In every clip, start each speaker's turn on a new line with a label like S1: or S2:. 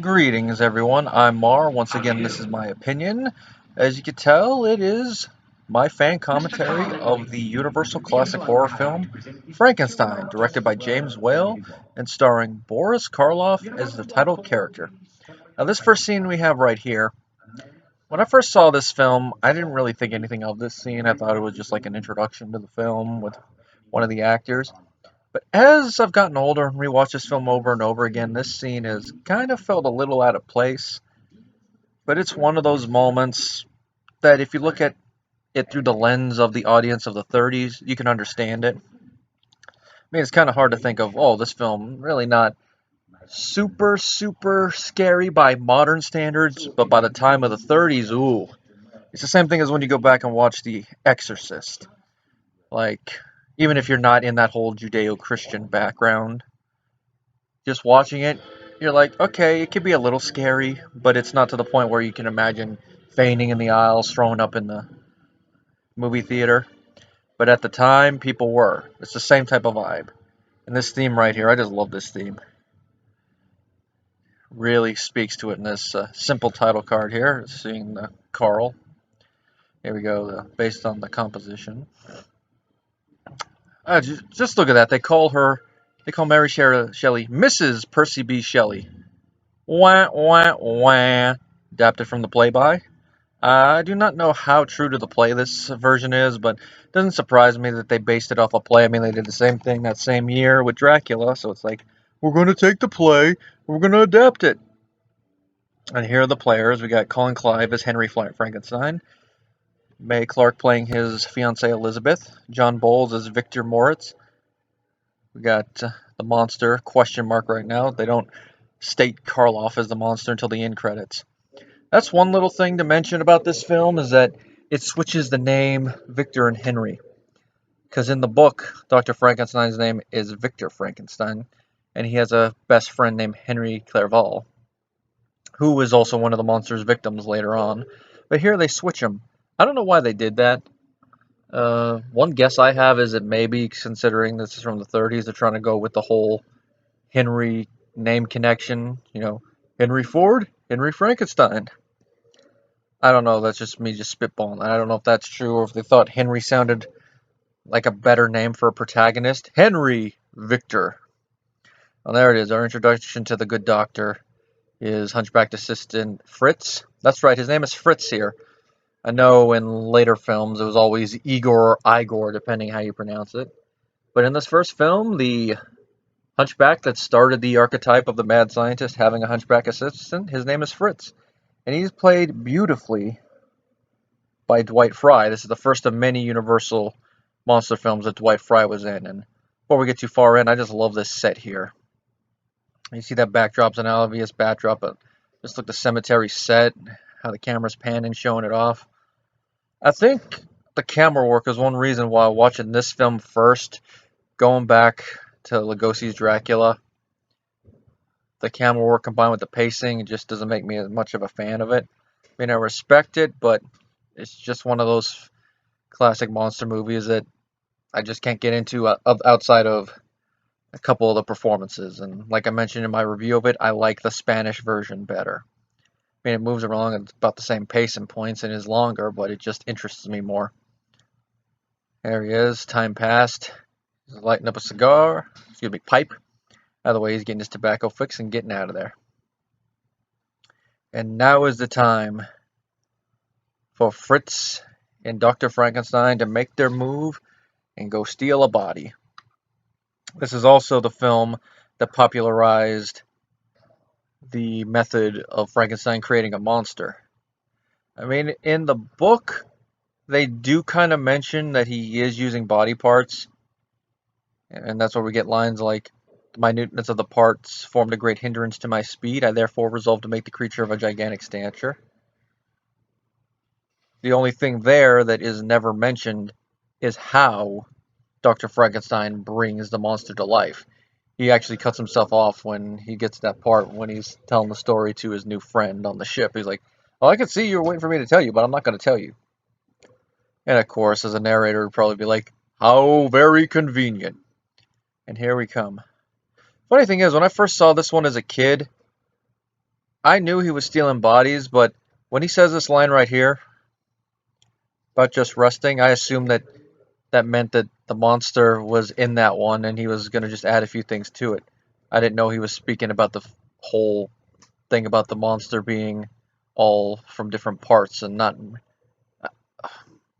S1: Greetings, everyone. I'm Mar. Once again, this is my opinion. As you can tell, it is my fan commentary of the Universal classic horror film Frankenstein, directed by James Whale and starring Boris Karloff as the title character. Now, this first scene we have right here. When I first saw this film, I didn't really think anything of this scene. I thought it was just like an introduction to the film with one of the actors. But as I've gotten older and rewatched this film over and over again, this scene has kind of felt a little out of place. But it's one of those moments that if you look at it through the lens of the audience of the 30s, you can understand it. I mean, it's kind of hard to think of, oh, this film really not super scary by modern standards, but by the time of the 30s, ooh. It's the same thing as when you go back and watch The Exorcist. Like, even if you're not in that whole Judeo-Christian background, just watching it, you're like, okay, it could be a little scary, but it's not to the point where you can imagine fainting in the aisles, throwing up in the movie theater. But at the time, people were. It's the same type of vibe. And this theme right here, I just love this theme. Really speaks to it in this simple title card here, seeing the Carl. Here we go, based on the composition. Just look at that. They call Mary Shelley Mrs. Percy B. Shelley. Wah, wah, wah. Adapted from the play by. I do not know how true to the play this version is, but it doesn't surprise me that they based it off a play. I mean, they did the same thing that same year with Dracula, so it's like, we're going to take the play, we're going to adapt it. And here are the players. We got Colin Clive as Henry Frankenstein, Mae Clark playing his fiancée Elizabeth, John Bowles as Victor Moritz. We got the monster, question mark right now. They don't state Karloff as the monster until the end credits. That's one little thing to mention about this film is that it switches the name Victor and Henry. Because in the book, Dr. Frankenstein's name is Victor Frankenstein, and he has a best friend named Henry Clerval, who is also one of the monster's victims later on. But here they switch him. I don't know why they did that. One guess I have is that maybe, considering this is from the 30s, they're trying to go with the whole Henry name connection. You know, Henry Ford, Henry Frankenstein. I don't know, that's just me just spitballing. I don't know if that's true or if they thought Henry sounded like a better name for a protagonist. Henry Victor. Well, there it is. Our introduction to the good doctor is Hunchbacked assistant Fritz. That's right, his name is Fritz here. I know in later films it was always Igor or Igor, depending how you pronounce it. But in this first film, the hunchback that started the archetype of the mad scientist having a hunchback assistant, his name is Fritz. And he's played beautifully by Dwight Frye. This is the first of many Universal monster films that Dwight Frye was in. And before we get too far in, I just love this set here. You see that backdrop's an obvious backdrop, but just look the cemetery set, how the camera's panning, showing it off. I think the camera work is one reason why watching this film first, going back to Lugosi's Dracula, the camera work combined with the pacing, it just doesn't make me as much of a fan of it. I mean, I respect it, but it's just one of those classic monster movies that I just can't get into outside of a couple of the performances. And like I mentioned in my review of it, I like the Spanish version better. I mean, it moves along at about the same pace and points and is longer, but it just interests me more. There he is. Time passed. He's lighting up a cigar. Excuse me, pipe. Either way, he's getting his tobacco fix and getting out of there. And now is the time for Fritz and Dr. Frankenstein to make their move and go steal a body. This is also the film that popularized the method of Frankenstein creating a monster. I mean, in the book, they do kind of mention that he is using body parts, and that's where we get lines like, the minuteness of the parts formed a great hindrance to my speed. I therefore resolved to make the creature of a gigantic stature. The only thing there that is never mentioned is how Dr. Frankenstein brings the monster to life. He actually cuts himself off when he gets to that part when he's telling the story to his new friend on the ship. He's like, well, I could see you were waiting for me to tell you, but I'm not going to tell you. And of course, as a narrator, would probably be like, how very convenient. And here we come. Funny thing is, when I first saw this one as a kid, I knew he was stealing bodies, but when he says this line right here about just resting, I assumed that that meant that the monster was in that one and he was going to just add a few things to it. I didn't know he was speaking about the whole thing about the monster being all from different parts and not.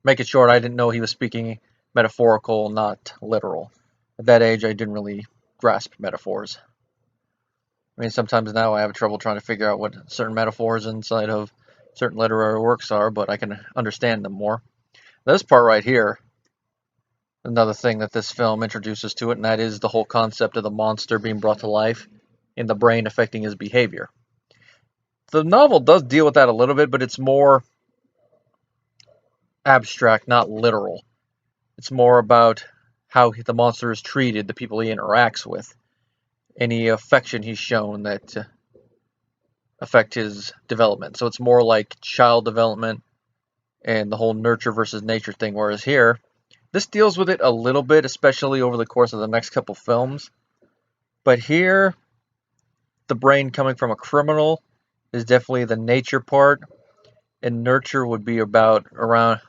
S1: Make it short, I didn't know he was speaking metaphorical, not literal. At that age, I didn't really grasp metaphors. I mean, sometimes now I have trouble trying to figure out what certain metaphors inside of certain literary works are, but I can understand them more. This part right here, another thing that this film introduces to it, and that is the whole concept of the monster being brought to life and the brain affecting his behavior. The novel does deal with that a little bit, but it's more abstract, not literal. It's more about how the monster is treated, the people he interacts with, any affection he's shown that affect his development. So it's more like child development and the whole nurture versus nature thing. Whereas here, this deals with it a little bit, especially over the course of the next couple films. But here, the brain coming from a criminal is definitely the nature part, and nurture would be about around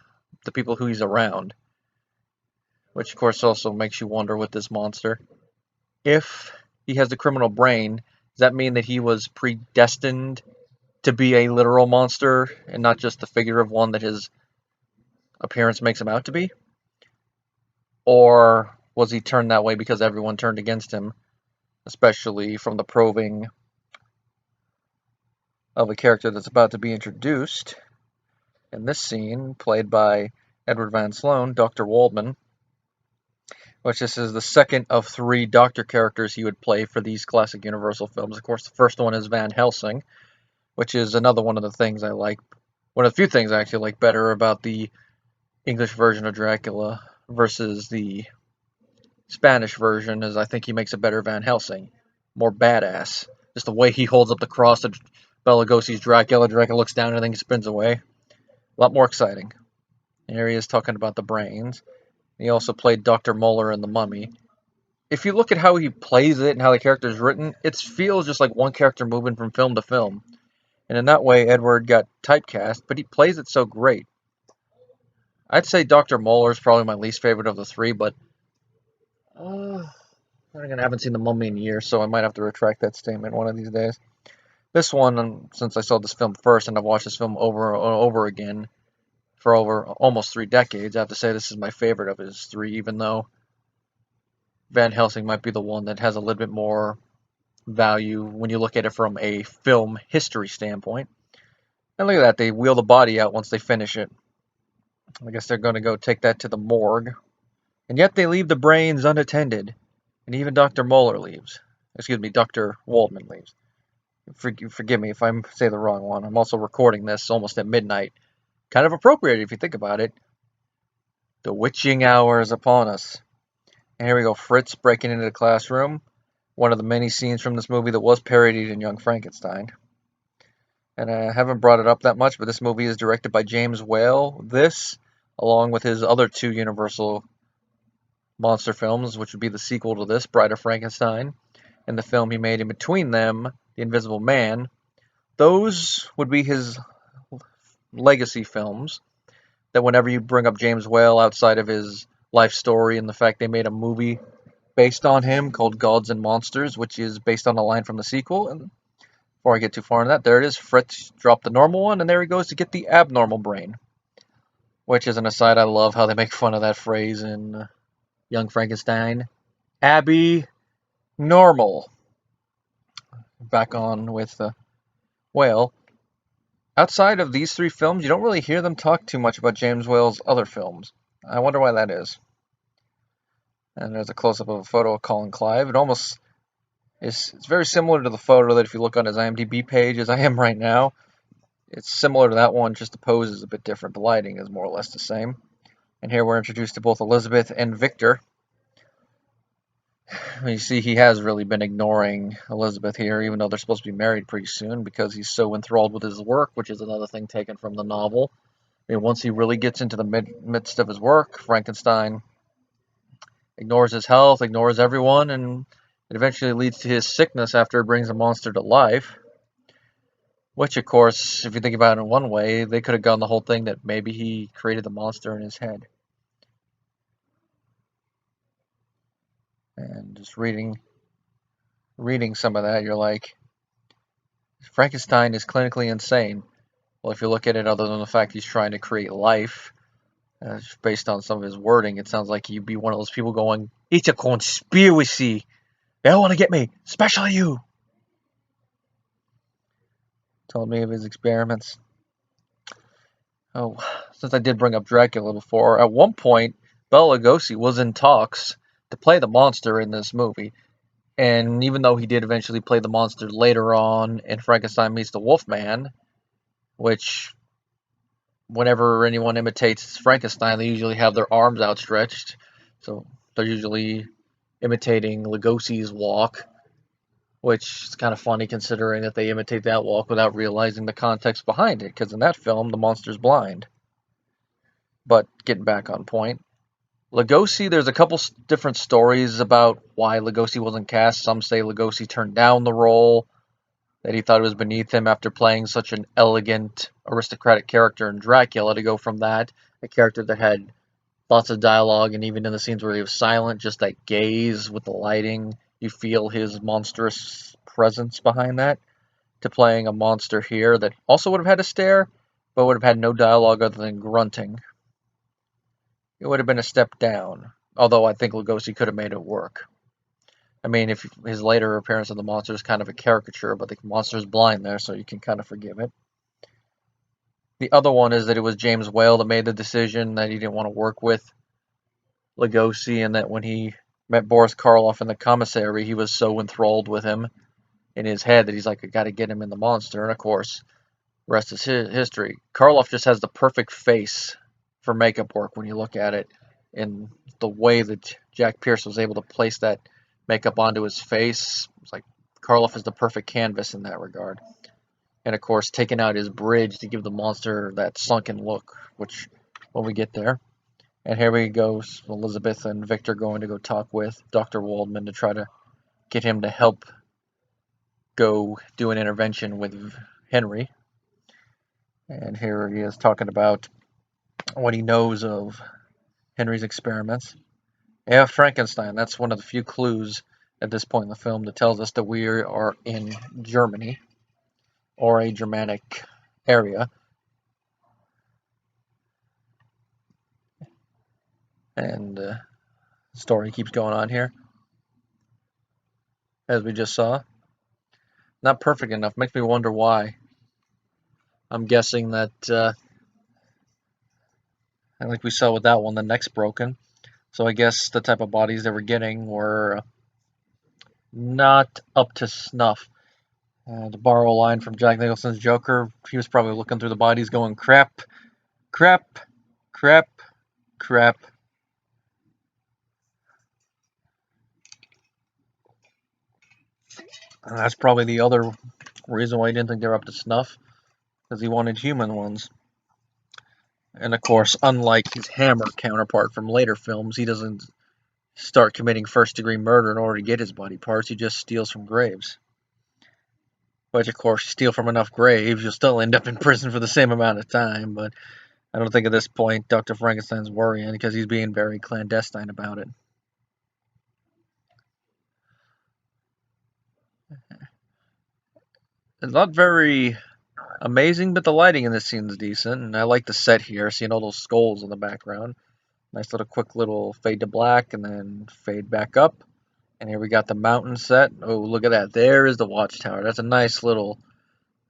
S1: the people who he's around, which of course also makes you wonder with this monster. If he has the criminal brain, does that mean that he was predestined to be a literal monster and not just the figure of one that his appearance makes him out to be? Or was he turned that way because everyone turned against him, especially from the probing of a character that's about to be introduced in this scene, played by Edward Van Sloan, Dr. Waldman, which this is the second of three Doctor characters he would play for these classic Universal films. Of course, the first one is Van Helsing, which is another one of the things I like. One of the few things I actually like better about the English version of Dracula versus the Spanish version is I think he makes a better Van Helsing. More badass. Just the way he holds up the cross to Bela Lugosi's Dracula. Dracula looks down and everything spins away. A lot more exciting. And here he is talking about the brains. He also played Dr. Muller in The Mummy. If you look at how he plays it and how the character is written, it feels just like one character moving from film to film. And in that way, Edward got typecast, but he plays it so great. I'd say Dr. Muller is probably my least favorite of the three, but I haven't seen The Mummy in years, so I might have to retract that statement one of these days. This one, since I saw this film first and I've watched this film over and over again for over almost 3 decades, I have to say this is my favorite of his three, even though Van Helsing might be the one that has a little bit more value when you look at it from a film history standpoint. And look at that, they wheel the body out once they finish it. I guess they're going to go take that to the morgue. And yet they leave the brains unattended. And even Dr. Muller leaves. Excuse me, Dr. Waldman leaves. Forgive me if I say the wrong one. I'm also recording this almost at midnight. Kind of appropriate if you think about it. The witching hour is upon us. And here we go, Fritz breaking into the classroom. One of the many scenes from this movie that was parodied in Young Frankenstein. And I haven't brought it up that much, but this movie is directed by James Whale. This, along with his other two Universal monster films, which would be the sequel to this, Bride of Frankenstein, and the film he made in between them, The Invisible Man, those would be his legacy films. That whenever you bring up James Whale outside of his life story and the fact they made a movie based on him called Gods and Monsters, which is based on a line from the sequel. And before I get too far in that, there it is. Fritz dropped the normal one, and there he goes to get the abnormal brain. Which, as an aside, I love how they make fun of that phrase in Young Frankenstein. Abby normal. Back on with Whale. Outside of these three films, you don't really hear them talk too much about James Whale's other films. I wonder why that is. And there's a close-up of a photo of Colin Clive. It almost is, it's very similar to the photo that if you look on his IMDb page, as I am right now, it's similar to that one, just the pose is a bit different. The lighting is more or less the same. And here we're introduced to both Elizabeth and Victor. You see, he has really been ignoring Elizabeth here, even though they're supposed to be married pretty soon, because he's so enthralled with his work, which is another thing taken from the novel. I mean, once he really gets into the midst of his work, Frankenstein ignores his health, ignores everyone, and it eventually leads to his sickness after it brings a monster to life. Which, of course, if you think about it in one way, they could have gone the whole thing that maybe he created the monster in his head. And just reading some of that, you're like, Frankenstein is clinically insane. Well, if you look at it, other than the fact he's trying to create life, based on some of his wording, it sounds like he'd be one of those people going, "It's a conspiracy. They all want to get me, especially you." Told me of his experiments. Oh, since I did bring up Dracula before, at one point, Bela Lugosi was in talks to play the monster in this movie. And even though he did eventually play the monster later on in Frankenstein Meets the Wolfman, which, whenever anyone imitates Frankenstein, they usually have their arms outstretched. So they're usually imitating Lugosi's walk, which is kind of funny considering that they imitate that walk without realizing the context behind it, because in that film, the monster's blind. But getting back on point, Lugosi, there's a couple different stories about why Lugosi wasn't cast. Some say Lugosi turned down the role, that he thought it was beneath him after playing such an elegant, aristocratic character in Dracula to go from that, a character that had lots of dialogue, and even in the scenes where he was silent, just that gaze with the lighting, you feel his monstrous presence behind that, to playing a monster here that also would have had a stare, but would have had no dialogue other than grunting. It would have been a step down, although I think Lugosi could have made it work. I mean, if his later appearance of the monster is kind of a caricature, but the monster's blind there, so you can kind of forgive it. The other one is that it was James Whale that made the decision that he didn't want to work with Lugosi, and that when he met Boris Karloff in the commissary, he was so enthralled with him in his head that he's like, I got to get him in the monster. And of course, rest is history. Karloff just has the perfect face for makeup work when you look at it, in the way that Jack Pierce was able to place that makeup onto his face. It's like Karloff is the perfect canvas in that regard. And of course, taking out his bridge to give the monster that sunken look, which when we get there. And here we go, Elizabeth and Victor going to go talk with Dr. Waldman to try to get him to help go do an intervention with Henry. And here he is talking about what he knows of Henry's experiments. Yeah, Frankenstein, that's one of the few clues at this point in the film that tells us that we are in Germany, or a Germanic area. And the story keeps going on here, as we just saw. Not perfect enough, makes me wonder why. I'm guessing that, like we saw with that one, the neck's broken. So I guess the type of bodies they were getting were not up to snuff. To borrow a line from Jack Nicholson's Joker, he was probably looking through the bodies going, crap, crap, crap, crap. And that's probably the other reason why he didn't think they were up to snuff, because he wanted human ones. And of course, unlike his Hammer counterpart from later films, he doesn't start committing first-degree murder in order to get his body parts. He just steals from graves. Which, of course, you steal from enough graves, you'll still end up in prison for the same amount of time. But I don't think at this point Dr. Frankenstein's worrying, because he's being very clandestine about it. It's not very amazing, but the lighting in this scene is decent, and I like the set here, seeing all those skulls in the background. Nice little quick little fade to black, and then fade back up. And here we got the mountain set. Oh, look at that. There is the watchtower. That's a nice little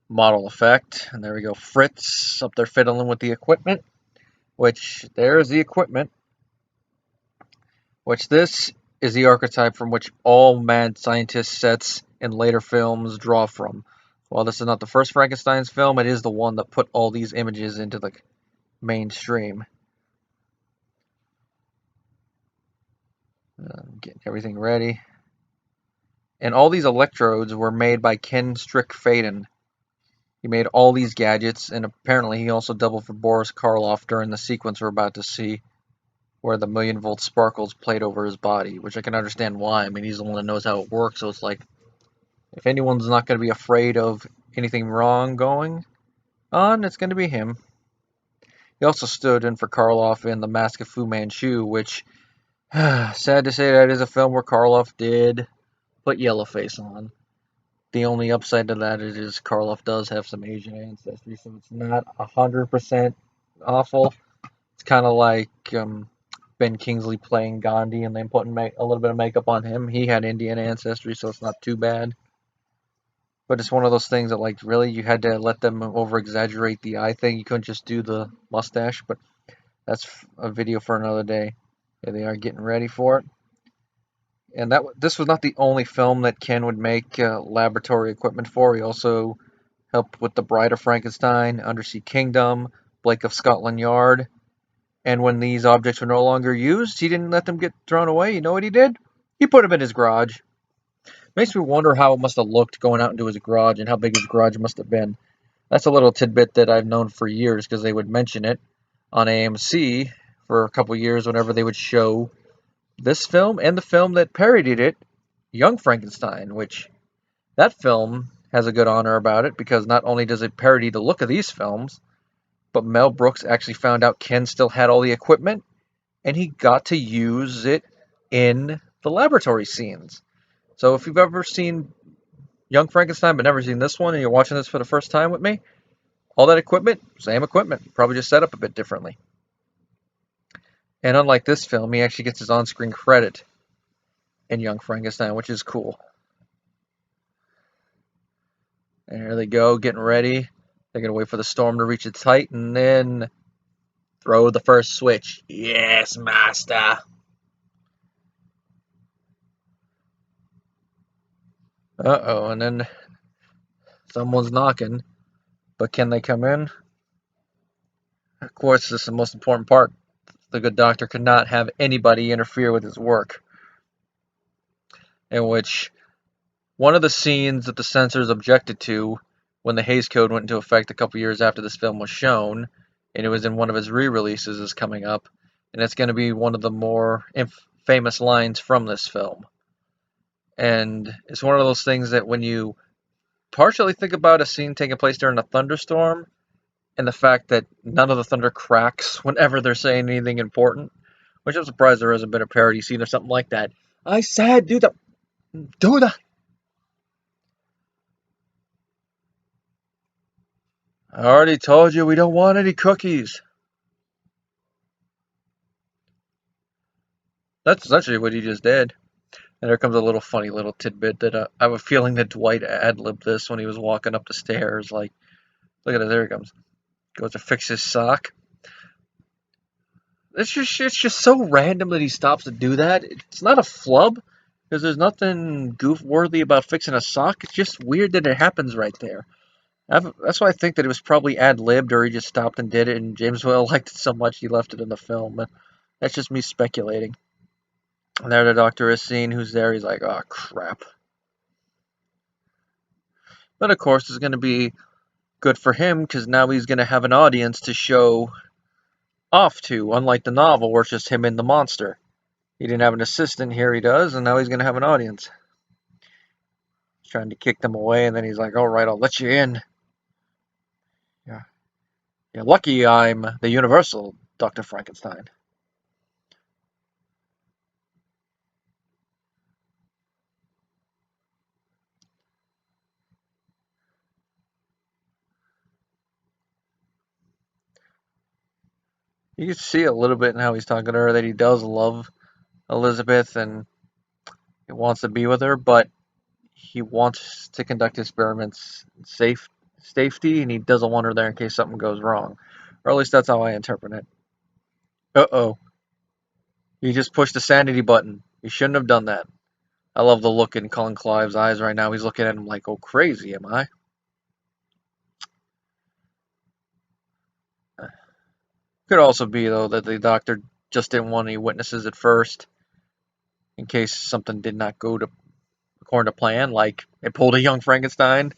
S1: model effect. And there we go. Fritz up there fiddling with the equipment. Which, there's the equipment. Which this is the archetype from which all mad scientist sets in later films draw from. While this is not the first Frankenstein's film, it is the one that put all these images into the mainstream. Getting everything ready. And all these electrodes were made by Ken Strick-Faden. He made all these gadgets, and apparently he also doubled for Boris Karloff during the sequence we're about to see, where the million-volt sparkles played over his body, which I can understand why. I mean, he's the one that knows how it works, so it's like, if anyone's not going to be afraid of anything wrong going on, it's going to be him. He also stood in for Karloff in The Mask of Fu Manchu, which, sad to say, that is a film where Karloff did put yellowface on. The only upside to that is Karloff does have some Asian ancestry, so it's not 100% awful. It's kind of like Ben Kingsley playing Gandhi and then putting a little bit of makeup on him. He had Indian ancestry, so it's not too bad. But it's one of those things that, like, really, you had to let them over-exaggerate the eye thing. You couldn't just do the mustache, but that's a video for another day. Here they are getting ready for it. And this was not the only film that Ken would make laboratory equipment for. He also helped with The Bride of Frankenstein, Undersea Kingdom, Blake of Scotland Yard. And when these objects were no longer used, he didn't let them get thrown away. You know what he did? He put them in his garage. Makes me wonder how it must have looked going out into his garage and how big his garage must have been. That's a little tidbit that I've known for years because they would mention it on AMC for a couple years whenever they would show this film and the film that parodied it, Young Frankenstein, which that film has a good honor about it because not only does it parody the look of these films, but Mel Brooks actually found out Ken still had all the equipment and he got to use it in the laboratory scenes. So if you've ever seen Young Frankenstein but never seen this one and you're watching this for the first time with me, all that equipment, same equipment, probably just set up a bit differently. And unlike this film, he actually gets his on-screen credit in Young Frankenstein, which is cool. And here they go, getting ready. They're going to wait for the storm to reach its height and then throw the first switch. Yes, master. Uh-oh, and then someone's knocking. But can they come in? Of course, this is the most important part. The good doctor could not have anybody interfere with his work. In which one of the scenes that the censors objected to when the Hays Code went into effect a couple years after this film was shown, and it was in one of his re-releases, is coming up, and it's going to be one of the more famous lines from this film. And it's one of those things that when you partially think about a scene taking place during a thunderstorm, and the fact that none of the thunder cracks whenever they're saying anything important, which I'm surprised there hasn't been a parody scene or something like that. I said, do the. I already told you we don't want any cookies. That's essentially what he just did. And there comes a little funny little tidbit that I have a feeling that Dwight ad-libbed this when he was walking up the stairs. Like, look at it, there he comes. Goes to fix his sock. It's just so random that he stops to do that. It's not a flub, because there's nothing goof-worthy about fixing a sock. It's just weird that it happens right there. That's why I think that it was probably ad-libbed, or he just stopped and did it, and James Whale liked it so much he left it in the film. But that's just me speculating. And there the doctor is seen who's there. He's like, oh, crap. But of course, it's going to be good for him, because now he's going to have an audience to show off to, unlike the novel where it's just him and the monster. He didn't have an assistant, here he does, and now he's going to have an audience. He's trying to kick them away, and then he's like, all right, I'll let you in. Yeah. You're lucky I'm the Universal Dr. Frankenstein. You can see a little bit in how he's talking to her that he does love Elizabeth and he wants to be with her, but he wants to conduct experiments safety, and he doesn't want her there in case something goes wrong. Or at least that's how I interpret it. Uh-oh. He just pushed the sanity button. He shouldn't have done that. I love the look in Colin Clive's eyes right now. He's looking at him like, oh, crazy, am I? Could also be, though, that the doctor just didn't want any witnesses at first, in case something did not go according to plan, like it pulled a young Frankenstein.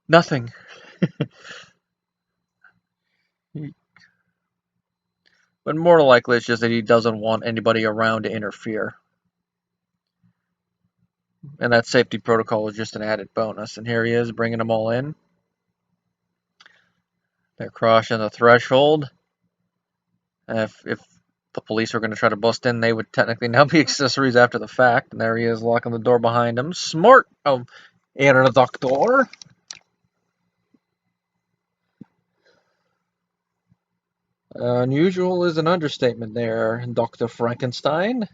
S1: Nothing. But more likely it's just that he doesn't want anybody around to interfere. And that safety protocol is just an added bonus. And here he is, bringing them all in. They're crossing the threshold. If the police were going to try to bust in, they would technically now be accessories after the fact. And there he is, locking the door behind him. Smart! Oh, Herr Doctor. Unusual is an understatement there, Dr. Frankenstein.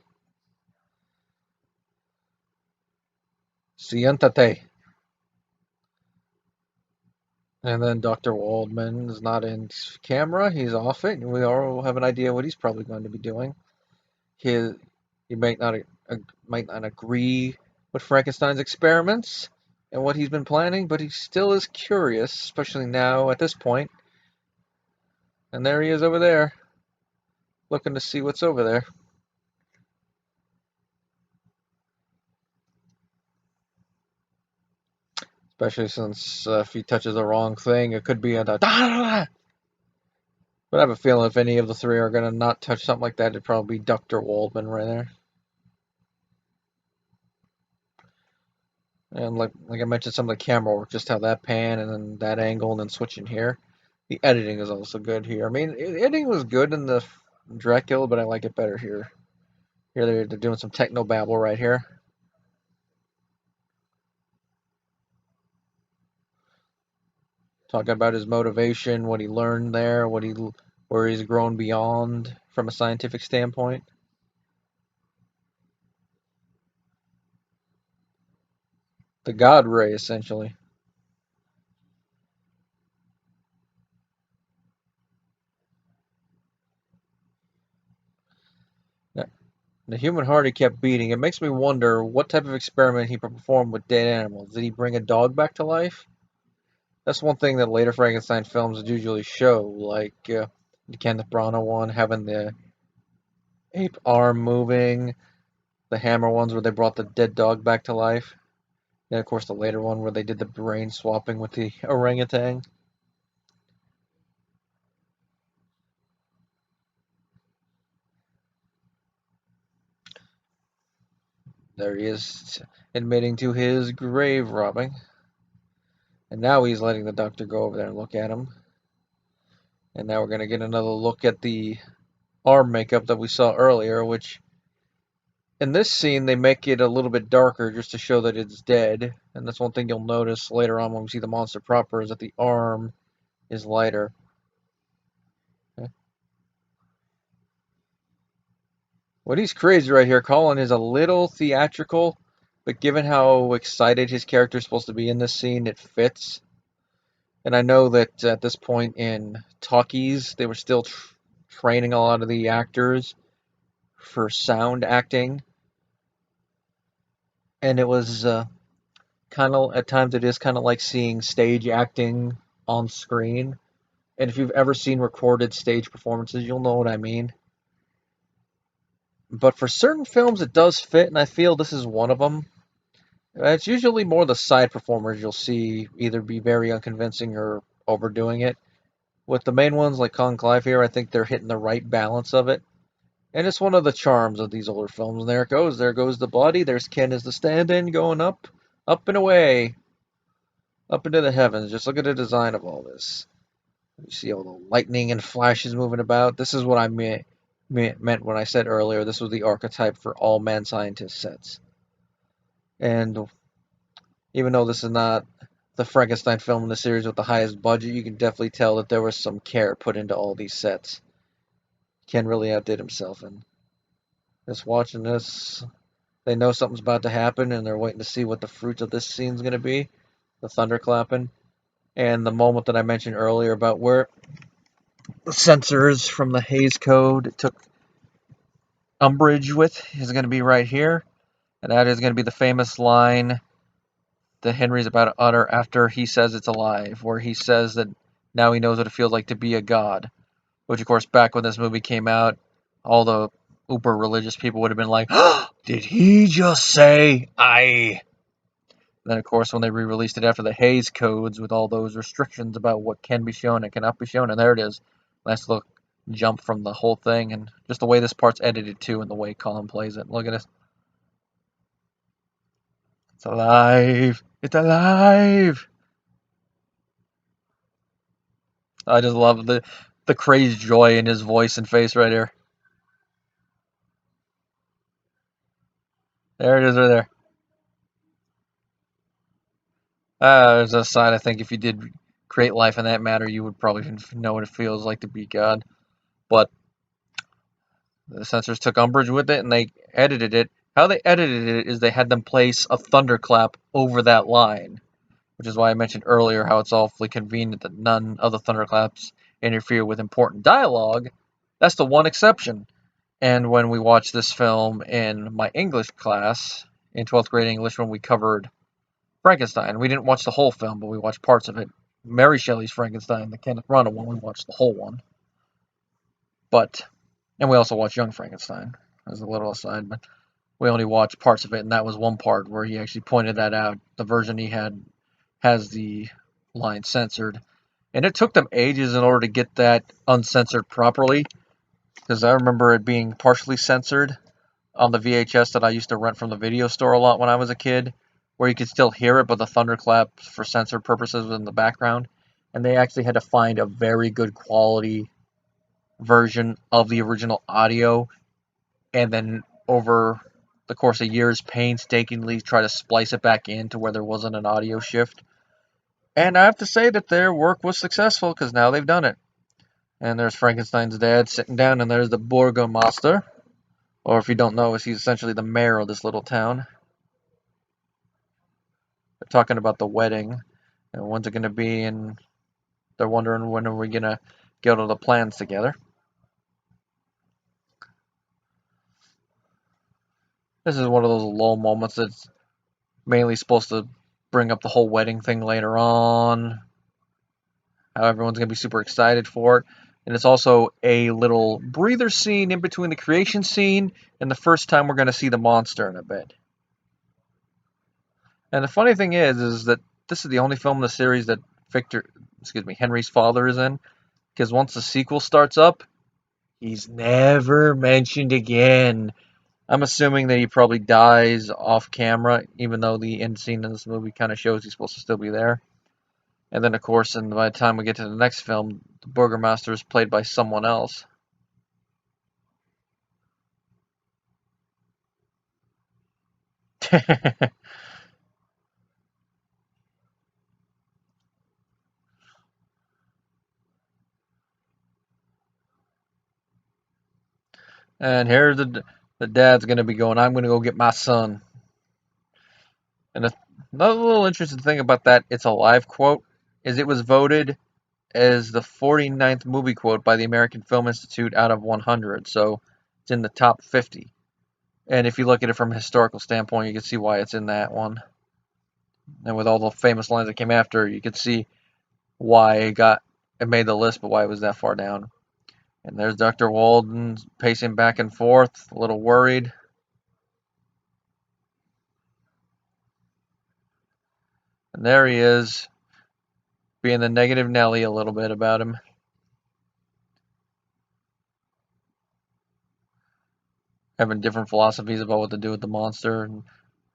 S1: Siéntate. And then Dr. Waldman is not in camera. He's off it. And we all have an idea what he's probably going to be doing. He might not agree with Frankenstein's experiments and what he's been planning, but he still is curious, especially now at this point. And there he is over there, looking to see what's over there. Especially since if he touches the wrong thing, it could be a But I have a feeling if any of the three are going to not touch something like that, it'd probably be Dr. Waldman right there. And like I mentioned, some of the camera work, just how that pan and then that angle and then switching here. The editing is also good here. I mean, the editing was good in the Dracula, but I like it better here. Here they're doing some techno babble right here. Talking about his motivation, what he learned there, where he's grown beyond from a scientific standpoint. The God Ray, essentially. The human heart he kept beating. It makes me wonder what type of experiment he performed with dead animals. Did he bring a dog back to life? That's one thing that later Frankenstein films would usually show, like the Kenneth Branagh one, having the ape arm moving, the Hammer ones where they brought the dead dog back to life, and of course the later one where they did the brain swapping with the orangutan. There he is, admitting to his grave robbing. And now he's letting the doctor go over there and look at him. And now we're going to get another look at the arm makeup that we saw earlier, which in this scene they make it a little bit darker just to show that it's dead. And that's one thing you'll notice later on when we see the monster proper, is that the arm is lighter. What he's crazy right here, Colin, is a little theatrical, but given how excited his character is supposed to be in this scene, it fits. And I know that at this point in talkies, they were still training a lot of the actors for sound acting, and it was kind of at times it is kind of like seeing stage acting on screen. And if you've ever seen recorded stage performances, you'll know what I mean. But for certain films, it does fit, and I feel this is one of them. It's usually more the side performers you'll see either be very unconvincing or overdoing it. With the main ones like Colin Clive here, I think they're hitting the right balance of it. And it's one of the charms of these older films. And there it goes. There goes the body. There's Ken as the stand-in going up, up and away, up into the heavens. Just look at the design of all this. You see all the lightning and flashes moving about. This is what I meant when I said earlier this was the archetype for all mad scientist sets. And even though this is not the Frankenstein film in the series with the highest budget, you can definitely tell that there was some care put into all these sets. Ken really outdid himself, and just watching this, they know something's about to happen, and they're waiting to see what the fruits of this scene's going to be. The thunderclapping, and the moment that I mentioned earlier about where the sensors from the Hays Code took umbrage with is going to be right here, and that is going to be the famous line that Henry's about to utter after he says it's alive, where he says that now he knows what it feels like to be a god. Which, of course, back when this movie came out, all the uber religious people would have been like, oh, did he just say I? And then, of course, when they re-released it after the Hays Codes with all those restrictions about what can be shown and cannot be shown, and there it is. Nice little jump from the whole thing, and just the way this part's edited, too, and the way Colin plays it. Look at this. It's alive! It's alive! I just love the crazed joy in his voice and face right here. There it is right there. There's a side, I think if you did create life in that matter, you would probably know what it feels like to be God. But the censors took umbrage with it and they edited it. How they edited it is they had them place a thunderclap over that line, which is why I mentioned earlier how it's awfully convenient that none of the thunderclaps interfere with important dialogue. That's the one exception. And when we watched this film in my English class, in 12th grade English, when we covered Frankenstein, we didn't watch the whole film, but we watched parts of it. Mary Shelley's Frankenstein, the Kenneth Branagh one, we watched the whole one. And we also watched Young Frankenstein, as a little aside, but we only watched parts of it, and that was one part where he actually pointed that out. The version he had has the line censored. And it took them ages in order to get that uncensored properly, because I remember it being partially censored on the VHS that I used to rent from the video store a lot when I was a kid, where you could still hear it, but the thunderclap for censored purposes was in the background. And they actually had to find a very good quality version of the original audio, and then over the course of years, painstakingly try to splice it back in to where there wasn't an audio shift. And I have to say that their work was successful because now they've done it. And there's Frankenstein's dad sitting down, and there's the Burgomaster, or if you don't know, he's essentially the mayor of this little town. They're talking about the wedding and when's it going to be, and they're wondering when are we going to get all the plans together. This is one of those lull moments that's mainly supposed to bring up the whole wedding thing later on, how everyone's going to be super excited for it. And it's also a little breather scene in between the creation scene and the first time we're going to see the monster in a bit. And the funny thing is that this is the only film in the series that Henry's father is in, because once the sequel starts up, he's never mentioned again. I'm assuming that he probably dies off camera, even though the end scene in this movie kind of shows he's supposed to still be there. And then, of course, by the time we get to the next film, the Burgomaster is played by someone else. And here the dad's going to be going, I'm going to go get my son. And another little interesting thing about that It's Alive quote is it was voted as the 49th movie quote by the American Film Institute out of 100. So it's in the top 50. And if you look at it from a historical standpoint, you can see why it's in that one. And with all the famous lines that came after, you could see why it made the list, but why it was that far down. And there's Dr. Walden pacing back and forth, a little worried. And there he is, being the negative Nelly a little bit about him. Having different philosophies about what to do with the monster and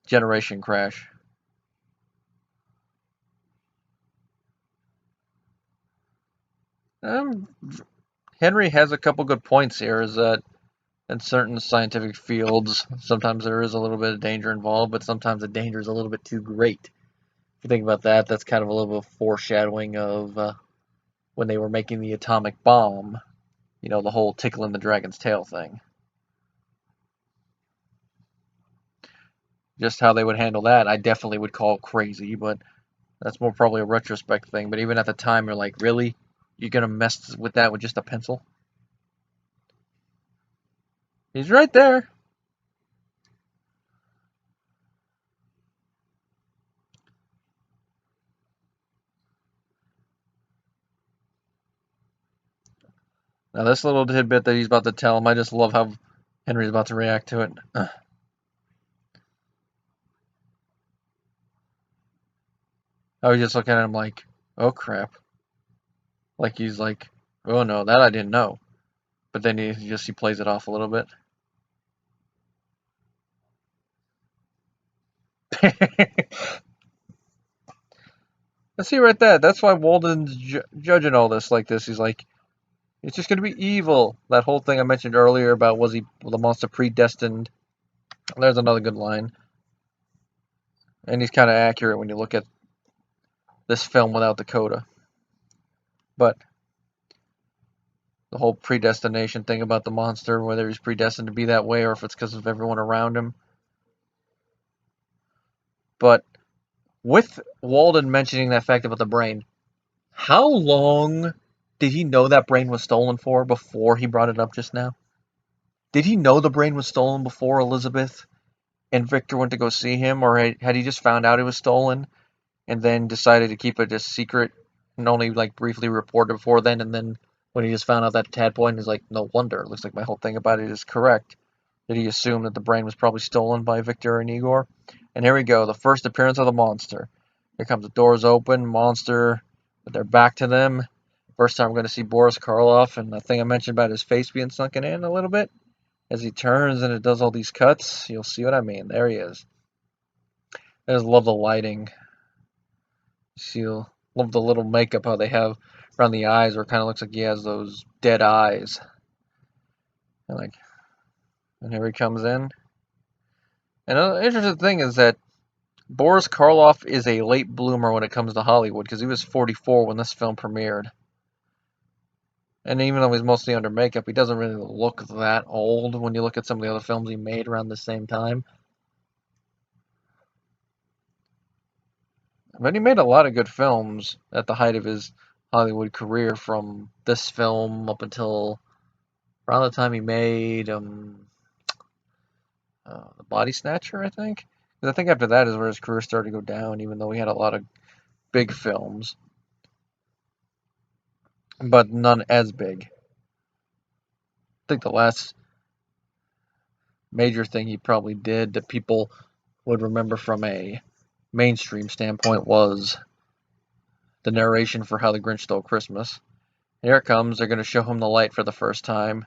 S1: generation crash. Henry has a couple good points here, is that in certain scientific fields, sometimes there is a little bit of danger involved, but sometimes the danger is a little bit too great. If you think about that, that's kind of a little bit of foreshadowing of when they were making the atomic bomb, the whole tickling the dragon's tail thing. Just how they would handle that, I definitely would call crazy, but that's more probably a retrospect thing. But even at the time, you're like, really? You're going to mess with that with just a pencil? He's right there. Now, this little tidbit that he's about to tell him, I just love how Henry's about to react to it. I was just looking at him like, oh crap. Like he's like, oh no, that I didn't know. But then he plays it off a little bit. Let's see right there. That's why Walden's judging all this like this. He's like, it's just going to be evil. That whole thing I mentioned earlier about was the monster predestined. There's another good line. And he's kind of accurate when you look at this film without the coda. But the whole predestination thing about the monster, whether he's predestined to be that way or if it's because of everyone around him. But with Walden mentioning that fact about the brain, how long did he know that brain was stolen for before he brought it up just now? Did he know the brain was stolen before Elizabeth and Victor went to go see him, or had he just found out it was stolen and then decided to keep it a secret and only like briefly report it before then? And then when he just found out that tadpole, he's like, no wonder. It looks like my whole thing about it is correct. Did he assume that the brain was probably stolen by Victor and Igor? And here we go, the first appearance of the monster. Here comes the doors open, monster with their back to them. First time we're going to see Boris Karloff, and the thing I mentioned about his face being sunken in a little bit. As he turns and it does all these cuts, you'll see what I mean. There he is. I just love the lighting. Love the little makeup how they have around the eyes, where it kind of looks like he has those dead eyes. And here he comes in. And another interesting thing is that Boris Karloff is a late bloomer when it comes to Hollywood, because he was 44 when this film premiered. And even though he's mostly under makeup, he doesn't really look that old when you look at some of the other films he made around the same time. But he made a lot of good films at the height of his Hollywood career, from this film up until around the time he made The Body Snatcher, I think. Because I think after that is where his career started to go down, even though he had a lot of big films, but none as big. I think the last major thing he probably did that people would remember from a mainstream standpoint was the narration for How the Grinch Stole Christmas. Here it comes. They're going to show him the light for the first time.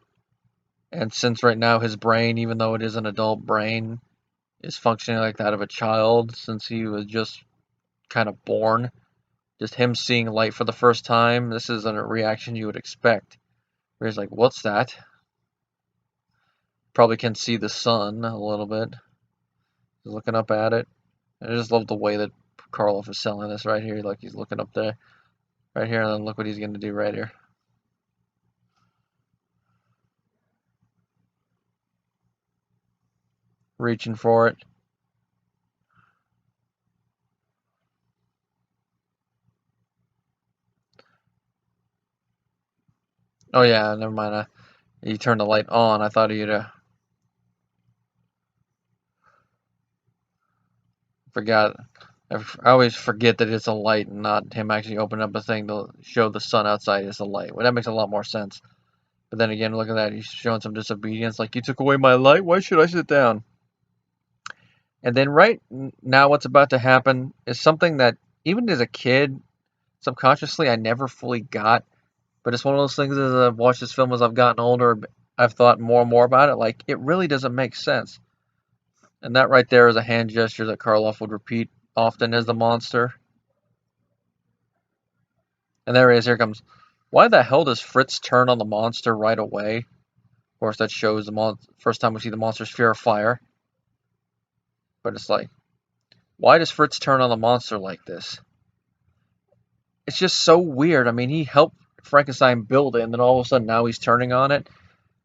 S1: And since right now his brain, even though it is an adult brain, is functioning like that of a child since he was just kind of born, just him seeing light for the first time, this isn't a reaction you would expect. Where he's like, what's that? Probably can see the sun a little bit. He's looking up at it. I just love the way that Karloff is selling this right here. Like he's looking up there, right here, and then look what he's going to do right here. Reaching for it. Oh yeah, never mind. You turned the light on. I thought he'd forgot. I always forget that it's a light and not him actually opening up a thing to show the sun outside is a light. Well, that makes a lot more sense. But then again, look at that. He's showing some disobedience. Like, you took away my light? Why should I sit down? And then right now what's about to happen is something that, even as a kid, subconsciously I never fully got. But it's one of those things as I've watched this film as I've gotten older, I've thought more and more about it. Like, it really doesn't make sense. And that right there is a hand gesture that Karloff would repeat often as the monster. And there he is. Here it comes. Why the hell does Fritz turn on the monster right away? Of course, that shows the first time we see the monster's fear of fire. But it's like, why does Fritz turn on the monster like this? It's just so weird. I mean, he helped Frankenstein build it, and then all of a sudden now he's turning on it.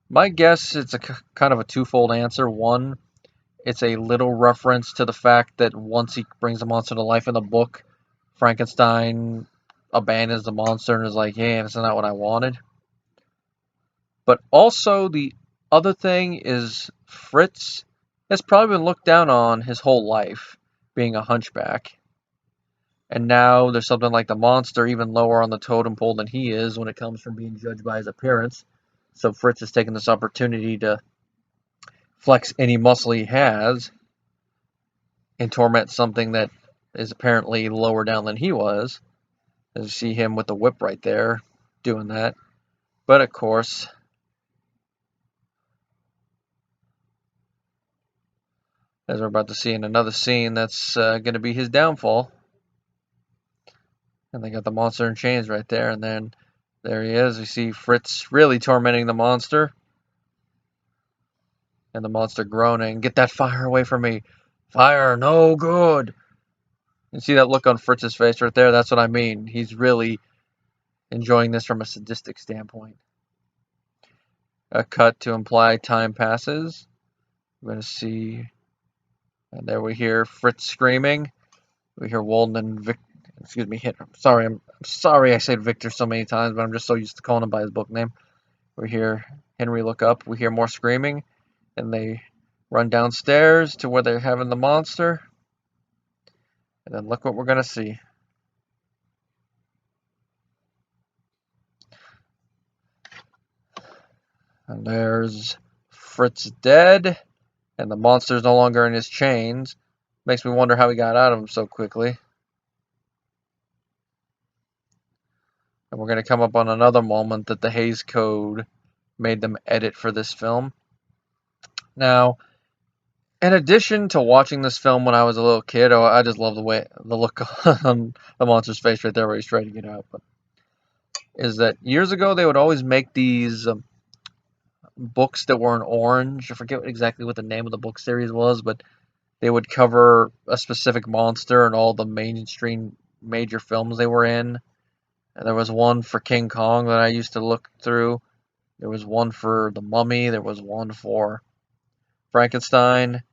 S1: My guess, it's a kind of a twofold answer. One, it's a little reference to the fact that once he brings the monster to life in the book, Frankenstein abandons the monster and is like, hey, that's not what I wanted. But also, the other thing is Fritz has probably been looked down on his whole life, being a hunchback. And now there's something like the monster even lower on the totem pole than he is when it comes from being judged by his appearance. So Fritz has taken this opportunity to flex any muscle he has and torment something that is apparently lower down than he was. As you see him with the whip right there, doing that. But of course, as we're about to see in another scene, that's going to be his downfall. And they got the monster in chains right there, and then there he is. We see Fritz really tormenting the monster, and the monster groaning, "Get that fire away from me! Fire, no good!" You see that look on Fritz's face right there? That's what I mean. He's really enjoying this from a sadistic standpoint. A cut to imply time passes. We're going to see, and there we hear Fritz screaming. We hear Walden and I'm sorry I said Victor so many times, but I'm just so used to calling him by his book name. We hear Henry look up. We hear more screaming, and they run downstairs to where they're having the monster. And then look what we're going to see. And there's Fritz dead, and the monster's no longer in his chains. Makes me wonder how he got out of them so quickly. And we're going to come up on another moment that the Hays Code made them edit for this film. Now, in addition to watching this film when I was a little kid, I just love the look on the monster's face right there where he's trying to get out. But is that years ago they would always make these books that were in orange. I forget exactly what the name of the book series was, but they would cover a specific monster and all the mainstream major films they were in. And there was one for King Kong that I used to look through. There was one for The Mummy. There was one for Frankenstein.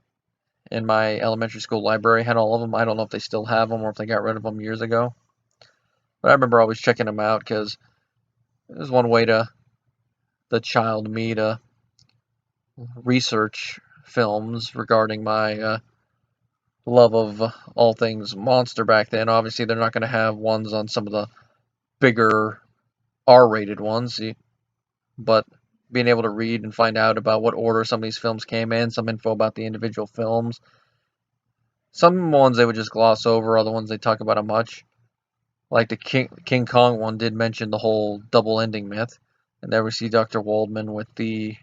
S1: In my elementary school library had all of them. I don't know if they still have them or if they got rid of them years ago. But I remember always checking them out because it was one way to the child me to research films regarding my love of all things monster back then. Obviously, they're not going to have ones on some of the bigger R-rated ones, but being able to read and find out about what order some of these films came in, some info about the individual films. Some ones they would just gloss over, other ones they talk about it much. Like the King Kong one did mention the whole double ending myth. And there we see Dr. Waldman with the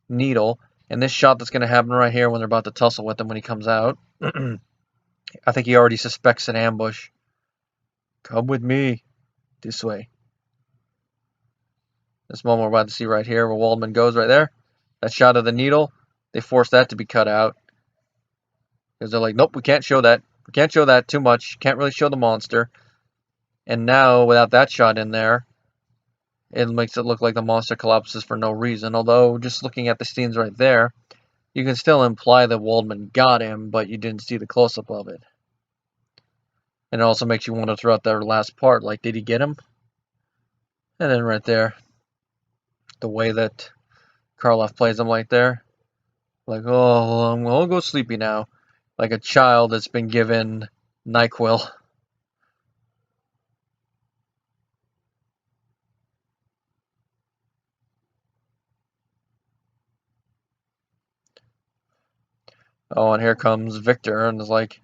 S1: needle. And this shot that's going to happen right here when they're about to tussle with him when he comes out. I think he already suspects an ambush. Come with me. This way. This moment we're about to see right here where Waldman goes right there. That shot of the needle, they forced that to be cut out. Because they're like, nope, we can't show that. We can't show that too much. Can't really show the monster. And now, without that shot in there, it makes it look like the monster collapses for no reason. Although, just looking at the scenes right there, you can still imply that Waldman got him, but you didn't see the close-up of it. And it also makes you wonder throughout that last part, like, did he get him? And then right there, the way that Karloff plays him right there. Like, oh, I'm going to go sleepy now. Like a child that's been given NyQuil. Oh, and here comes Victor, and is like,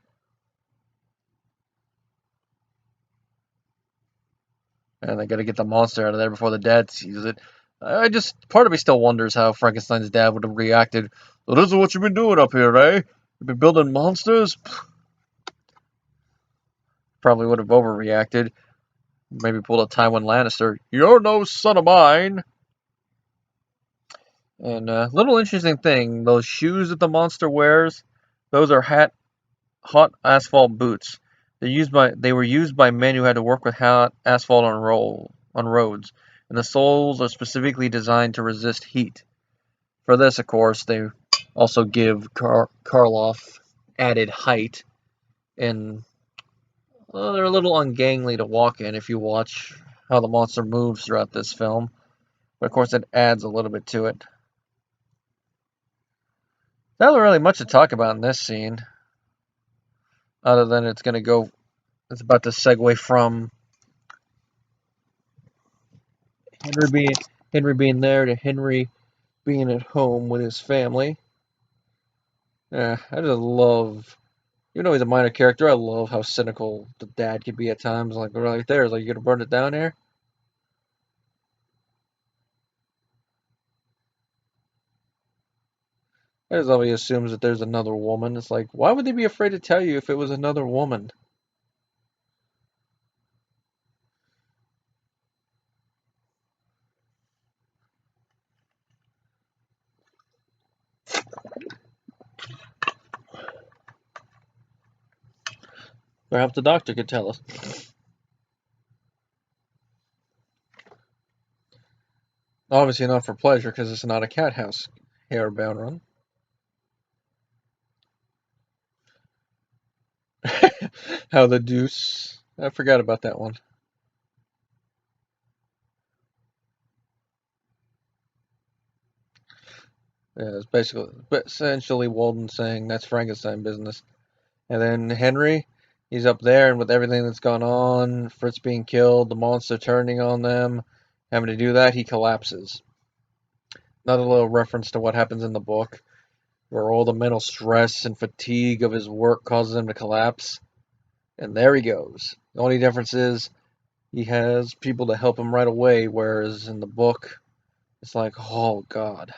S1: and they gotta get the monster out of there before the dad sees it. Part of me still wonders how Frankenstein's dad would have reacted. So this is what you've been doing up here, eh? You've been building monsters? Probably would have overreacted. Maybe pulled a Tywin Lannister. You're no son of mine. And little interesting thing, those shoes that the monster wears, those are hot asphalt boots. They were used by men who had to work with hot asphalt on roads, and the soles are specifically designed to resist heat. For this, of course, they also give Karloff added height, and they're a little ungainly to walk in if you watch how the monster moves throughout this film. But of course, it adds a little bit to it. Not really much to talk about in this scene, other than it's about to segue from Henry being there to Henry being at home with his family. Yeah, I just love, even though he's a minor character, I love how cynical the dad can be at times. Like right there, it's like, you gonna burn it down here? I just love he assumes that there's another woman. It's like, why would they be afraid to tell you if it was another woman? Perhaps the doctor could tell us. Obviously not for pleasure, because it's not a cat house hair-bound run. How the deuce. I forgot about that one. Yeah, it's basically, but essentially Walden saying that's Frankenstein business. And then Henry, he's up there, and with everything that's gone on, Fritz being killed, the monster turning on them, having to do that, he collapses. Another little reference to what happens in the book, where all the mental stress and fatigue of his work causes him to collapse. And there he goes. The only difference is he has people to help him right away, whereas in the book, it's like, oh god.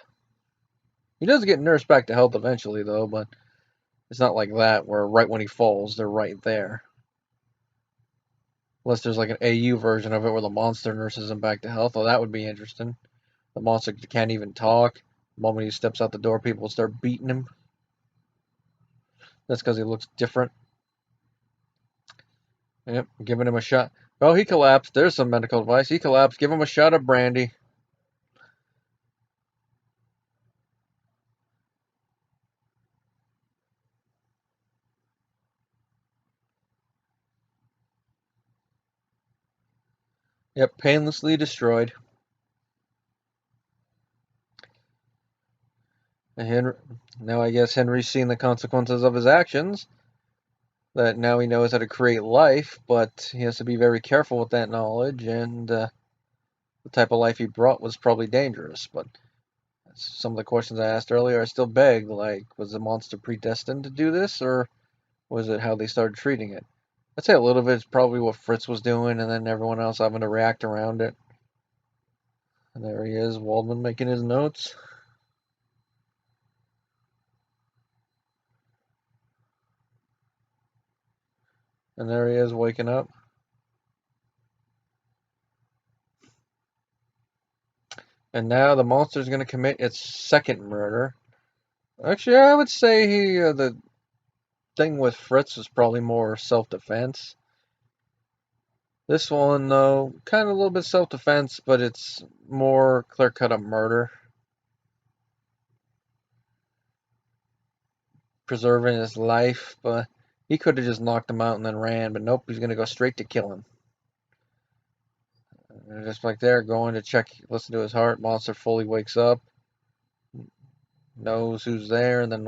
S1: He does get nursed back to health eventually, though, but it's not like that, where right when he falls, they're right there. Unless there's like an AU version of it where the monster nurses him back to health. Oh, that would be interesting. The monster can't even talk. The moment he steps out the door, people start beating him. That's because he looks different. Yep, giving him a shot. Oh, he collapsed. There's some medical advice. He collapsed. Give him a shot of brandy. Yep, painlessly destroyed. And Henry, now I guess Henry's seen the consequences of his actions. That now he knows how to create life, but he has to be very careful with that knowledge, and the type of life he brought was probably dangerous. But some of the questions I asked earlier I still beg, like, was the monster predestined to do this, or was it how they started treating it? I'd say a little bit is probably what Fritz was doing, and then everyone else having to react around it. And there he is, Waldman making his notes. And there he is, waking up. And now the monster's going to commit its second murder. Actually, I would say the thing with Fritz was probably more self-defense. This one, though, kind of a little bit self-defense, but it's more clear-cut a murder. Preserving his life, but he could have just knocked him out and then ran, but nope, he's going to go straight to kill him. And just like there, going to check, listen to his heart, monster fully wakes up, knows who's there, and then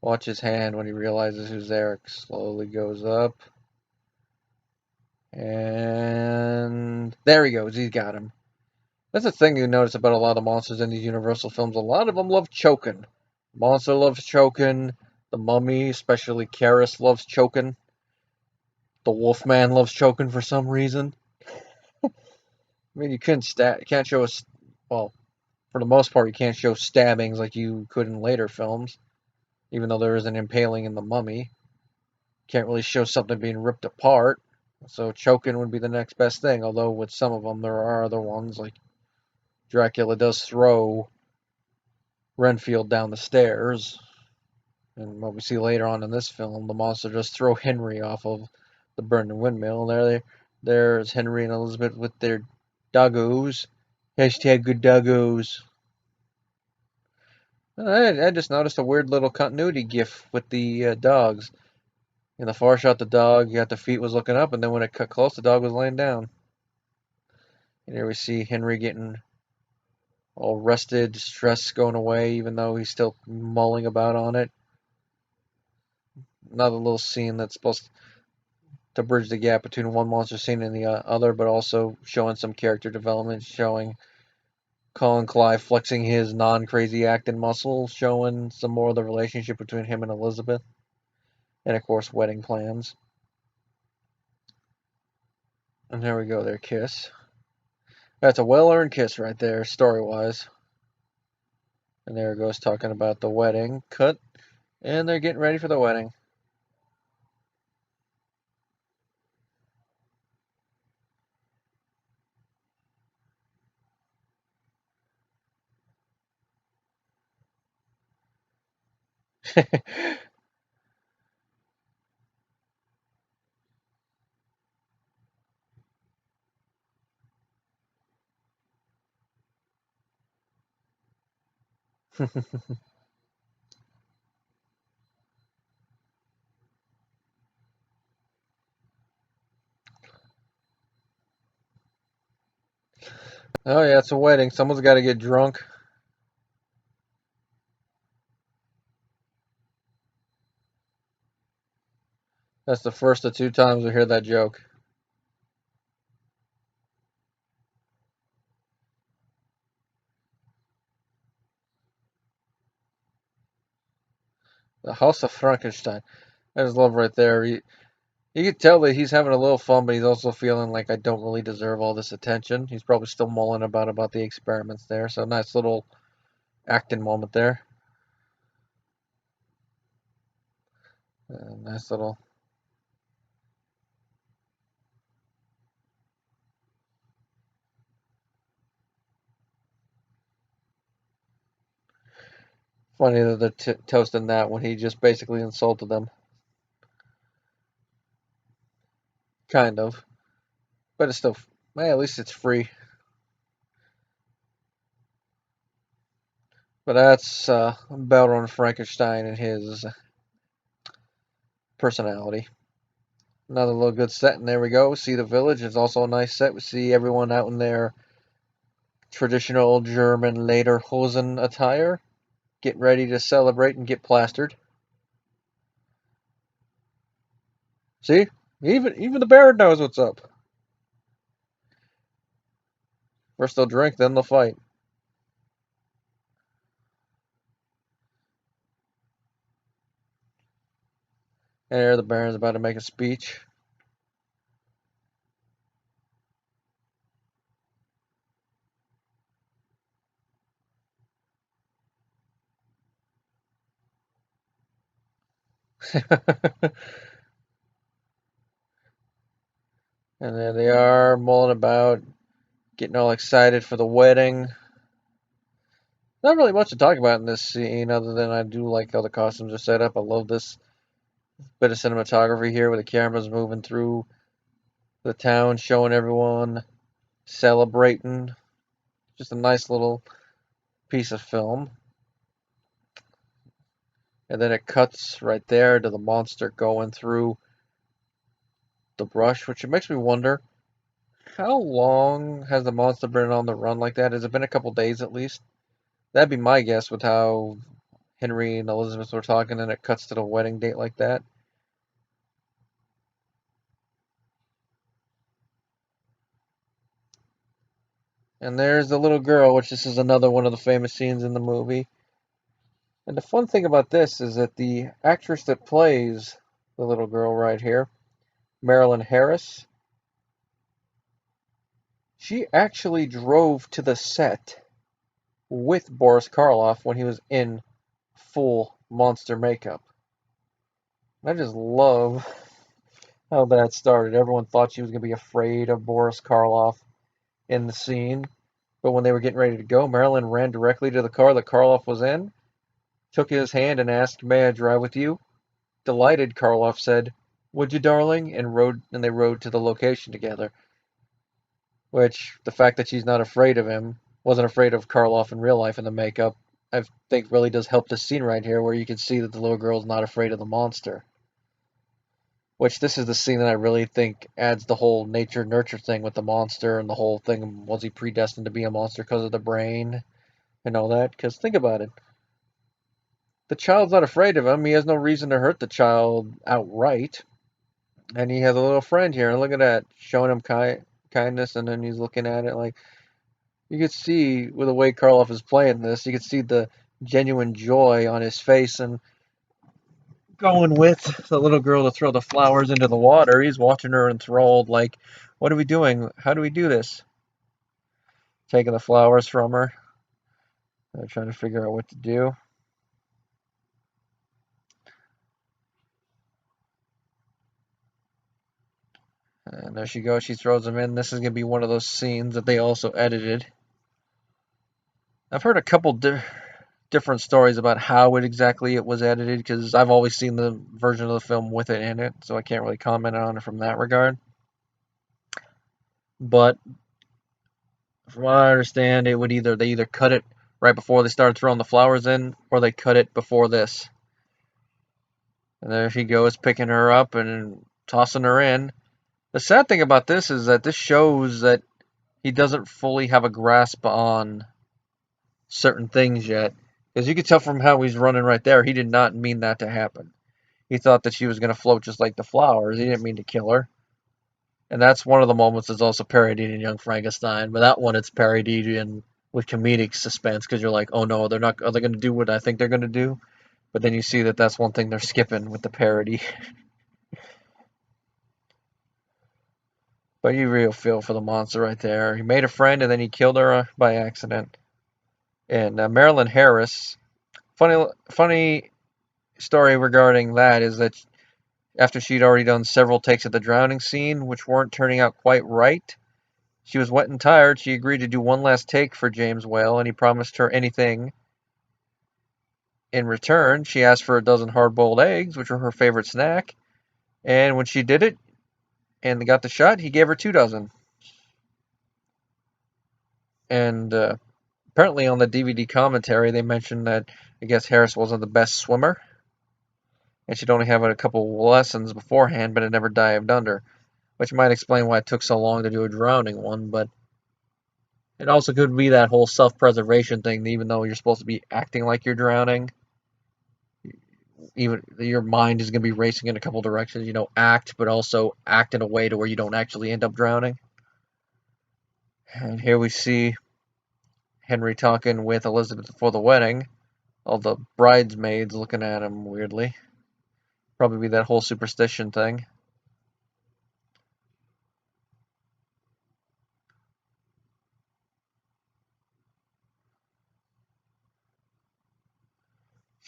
S1: watch his hand when he realizes who's there. It slowly goes up. And there he goes, he's got him. That's the thing you notice about a lot of monsters in these Universal films. A lot of them love choking. Monster loves choking. The Mummy, especially Karis, loves choking. The Wolfman loves choking for some reason. I mean, you can't show us. Well, for the most part, you can't show stabbings like you could in later films, even though there is an impaling in the Mummy. Can't really show something being ripped apart. So choking would be the next best thing. Although with some of them, there are other ones like Dracula does throw Renfield down the stairs, and what we see later on in this film, the monster just throw Henry off of the burning windmill. There's Henry and Elizabeth with their doggos. Hashtag good doggos. I just noticed a weird little continuity gif with the dogs. In the far shot, the dog, you got the feet was looking up, and then when it cut close, the dog was laying down. And here we see Henry getting all rested, stress going away, even though he's still mulling about on it. Another little scene that's supposed to bridge the gap between one monster scene and the other, but also showing some character development, showing Colin Clive flexing his non-crazy acting muscle, showing some more of the relationship between him and Elizabeth, and of course wedding plans. And there we go, their kiss. That's a well-earned kiss right there, story-wise. And there it goes, talking about the wedding. Cut, and they're getting ready for the wedding. Oh yeah, it's a wedding. Someone's got to get drunk. That's the first of two times we hear that joke. The House of Frankenstein. I just love right there. You can tell that he's having a little fun, but he's also feeling like I don't really deserve all this attention. He's probably still mulling about the experiments there. So nice little acting moment there. Nice little. Funny that they're toasting that when he just basically insulted them. Kind of. But it's still. Well, at least it's free. But that's about on Frankenstein and his personality. Another little good set, and there we go. See the village. It's also a nice set. We see everyone out in their traditional German lederhosen attire, get ready to celebrate and get plastered. See, even the Baron knows what's up. First they'll drink, then they'll fight. And here the Baron's about to make a speech. And there they are, mulling about, getting all excited for the wedding. Not really much to talk about in this scene other than I do like how the costumes are set up. I love this bit of cinematography here where the camera's moving through the town, showing everyone celebrating. Just a nice little piece of film. And then it cuts right there to the monster going through the brush, which it makes me wonder how long has the monster been on the run like that? Has it been a couple days at least? That'd be my guess with how Henry and Elizabeth were talking, and it cuts to the wedding date like that. And there's the little girl, which this is another one of the famous scenes in the movie. And the fun thing about this is that the actress that plays the little girl right here, Marilyn Harris, she actually drove to the set with Boris Karloff when he was in full monster makeup. I just love how that started. Everyone thought she was going to be afraid of Boris Karloff in the scene, but when they were getting ready to go, Marilyn ran directly to the car that Karloff was in, took his hand and asked, "May I drive with you?" Delighted, Karloff said, "Would you, darling?" And they rode to the location together. Which the fact that she's not afraid of him, wasn't afraid of Karloff in real life in the makeup, I think really does help this scene right here where you can see that the little girl's not afraid of the monster. Which this is the scene that I really think adds the whole nature nurture thing with the monster and the whole thing. Was he predestined to be a monster because of the brain and all that? Because think about it. The child's not afraid of him. He has no reason to hurt the child outright. And he has a little friend here. And look at that. Showing him kindness. And then he's looking at it like. You could see with the way Karloff is playing this. You could see the genuine joy on his face. And going with the little girl to throw the flowers into the water. He's watching her enthralled, like, what are we doing? How do we do this? Taking the flowers from her. They're trying to figure out what to do. And there she goes. She throws them in. This is going to be one of those scenes that they also edited. I've heard a couple different stories about how exactly it was edited because I've always seen the version of the film with it in it, so I can't really comment on it from that regard. But from what I understand, they either cut it right before they started throwing the flowers in, or they cut it before this. And there she goes, picking her up and tossing her in. The sad thing about this is that this shows that he doesn't fully have a grasp on certain things yet. Because you could tell from how he's running right there, he did not mean that to happen. He thought that she was going to float just like the flowers. He didn't mean to kill her. And that's one of the moments that's also parodied in Young Frankenstein. But that one, it's parodied in with comedic suspense because you're like, oh no, they're not. Are they going to do what I think they're going to do? But then you see that that's one thing they're skipping with the parody. But you really feel for the monster right there. He made a friend and then he killed her by accident. And Marilyn Harris, funny story regarding that is that after she'd already done several takes of the drowning scene, which weren't turning out quite right, she was wet and tired. She agreed to do one last take for James Whale, and he promised her anything. In return, she asked for a dozen hard-boiled eggs, which were her favorite snack. And when she did it and got the shot, he gave her 2 dozen. And apparently on the DVD commentary, they mentioned that I guess Harris wasn't the best swimmer. And she'd only had a couple lessons beforehand, but had never dived under. Which might explain why it took so long to do a drowning one, but it also could be that whole self-preservation thing, even though you're supposed to be acting like you're drowning. Even your mind is going to be racing in a couple directions, act, but also act in a way to where you don't actually end up drowning. And here we see Henry talking with Elizabeth before the wedding. All the bridesmaids looking at him weirdly. Probably be that whole superstition thing.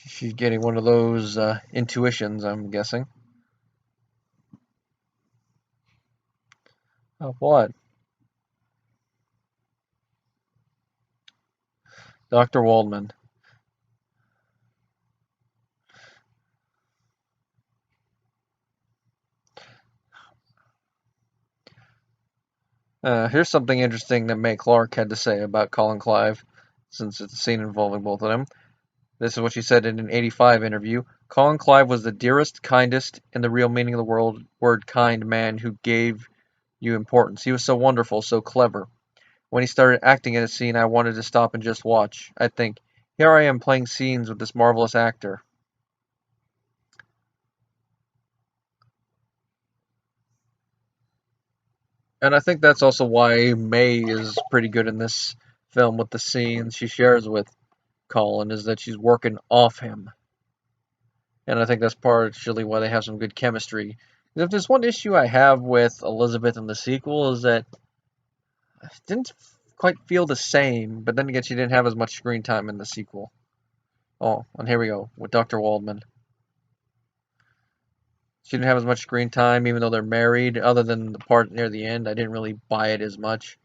S1: She's getting one of those intuitions, I'm guessing. Of what? Dr. Waldman. Here's something interesting that May Clark had to say about Colin Clive, since it's a scene involving both of them. This is what she said in an '85 interview. Colin Clive was the dearest, kindest, in the real meaning of the word kind man who gave you importance. He was so wonderful, so clever. When he started acting in a scene, I wanted to stop and just watch. I'd think, here I am playing scenes with this marvelous actor. And I think that's also why May is pretty good in this film with the scenes she shares with Colin, is that she's working off him. And I think that's partially why they have some good chemistry. If there's one issue I have with Elizabeth in the sequel is that it didn't quite feel the same, but then again, she didn't have as much screen time in the sequel. Oh, and here we go with Dr. Waldman. She didn't have as much screen time, even though they're married. Other than the part near the end, I didn't really buy it as much.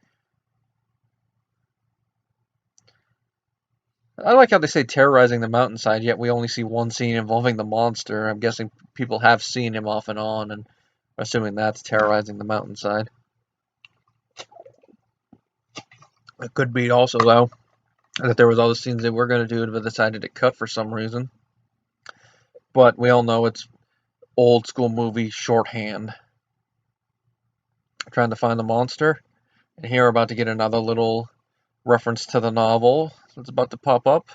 S1: I like how they say terrorizing the mountainside, yet we only see one scene involving the monster. I'm guessing people have seen him off and on, and assuming that's terrorizing the mountainside. It could be also, though, that there was all the scenes they were going to do, but decided to cut for some reason. But we all know it's old school movie shorthand. Trying to find the monster, and here we're about to get another little reference to the novel that's about to pop up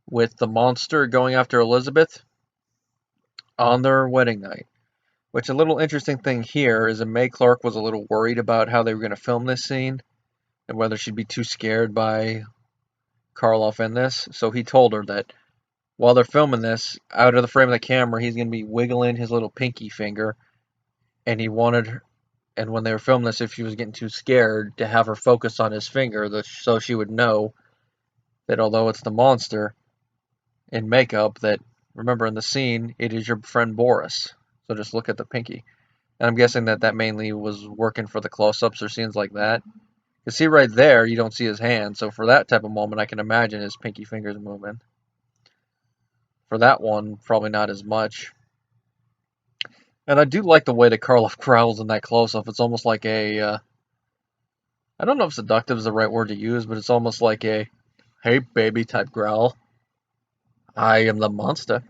S1: with the monster going after Elizabeth on their wedding night. Which a little interesting thing here is that May Clark was a little worried about how they were going to film this scene and whether she'd be too scared by Karloff in this. So he told her that while they're filming this, out of the frame of the camera, he's going to be wiggling his little pinky finger, and he wanted her, and when they were filming this, if she was getting too scared, to have her focus on his finger so she would know that although it's the monster in makeup, that, remember in the scene, it is your friend Boris. So just look at the pinky. And I'm guessing that mainly was working for the close-ups or scenes like that. You see right there, you don't see his hand. So for that type of moment, I can imagine his pinky fingers moving. For that one, probably not as much. And I do like the way that Karloff growls in that close-up. It's almost like a I don't know if seductive is the right word to use, but it's almost like a "hey baby" type growl. I am the monster.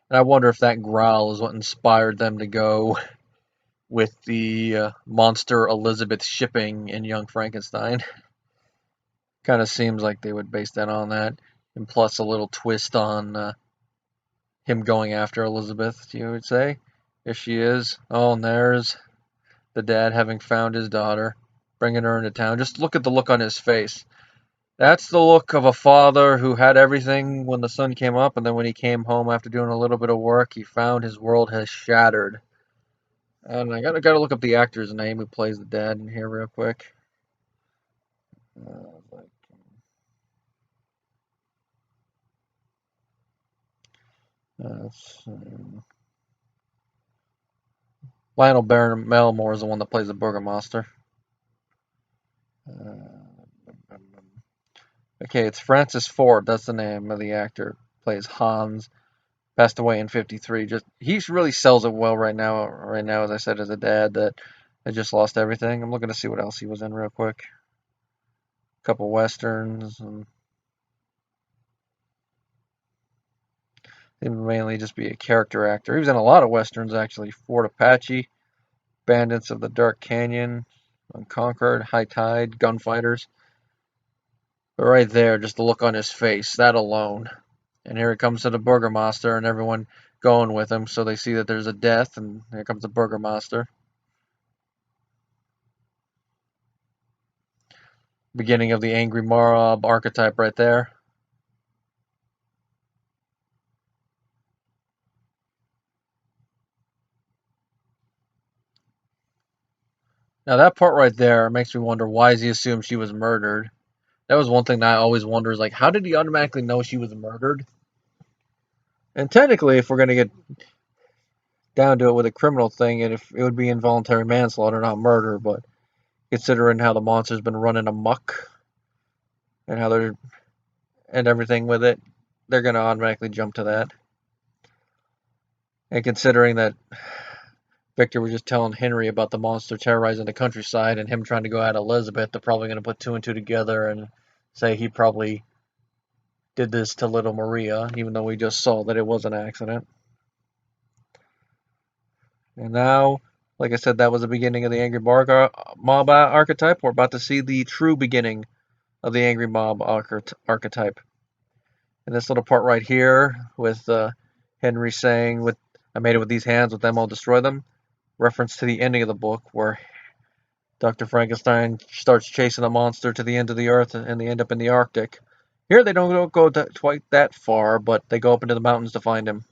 S1: And I wonder if that growl is what inspired them to go with the monster Elizabeth shipping in Young Frankenstein. Kind of seems like they would base that on that, and plus a little twist on him going after Elizabeth, you would say, if she is. Oh, and there's the dad having found his daughter, bringing her into town. Just look at the look on his face. That's the look of a father who had everything when the sun came up, and then when he came home after doing a little bit of work, he found his world has shattered. And I gotta look up the actor's name who plays the dad in here real quick. Like, Lionel Belmore is the one that plays the Burgomaster. Okay, it's Francis Ford. That's the name of the actor. Plays Hans. Passed away in '53. Just he really sells it well right now. Right now, as I said, as a dad that had just lost everything. I'm looking to see what else he was in real quick. A couple westerns, and he would mainly just be a character actor. He was in a lot of westerns actually. Fort Apache, Bandits of the Dark Canyon, Unconquered, High Tide, Gunfighters. But right there, just the look on his face, that alone. And here it comes to the Burgomaster and everyone going with him. So they see that there's a death, and here comes the Burgomaster. Beginning of the angry mob archetype right there. Now that part right there makes me wonder, why does he assume she was murdered? That was one thing that I always wonder, is like, how did he automatically know she was murdered? And technically, if we're going to get down to it with a criminal thing, and if it would be involuntary manslaughter, not murder, but considering how the monster's been running amok and how they're and everything with it, they're going to automatically jump to that. And considering that Victor was just telling Henry about the monster terrorizing the countryside and him trying to go at Elizabeth, they're probably going to put two and two together and say he probably did this to little Maria, even though we just saw that it was an accident. And now, like I said, that was the beginning of the Angry Mob archetype. We're about to see the true beginning of the Angry Mob archetype. And this little part right here with Henry saying, "With I made it with these hands, with them I'll destroy them," reference to the ending of the book where Dr. Frankenstein starts chasing a monster to the end of the earth and they end up in the Arctic. Here they don't go quite that far, but they go up into the mountains to find him.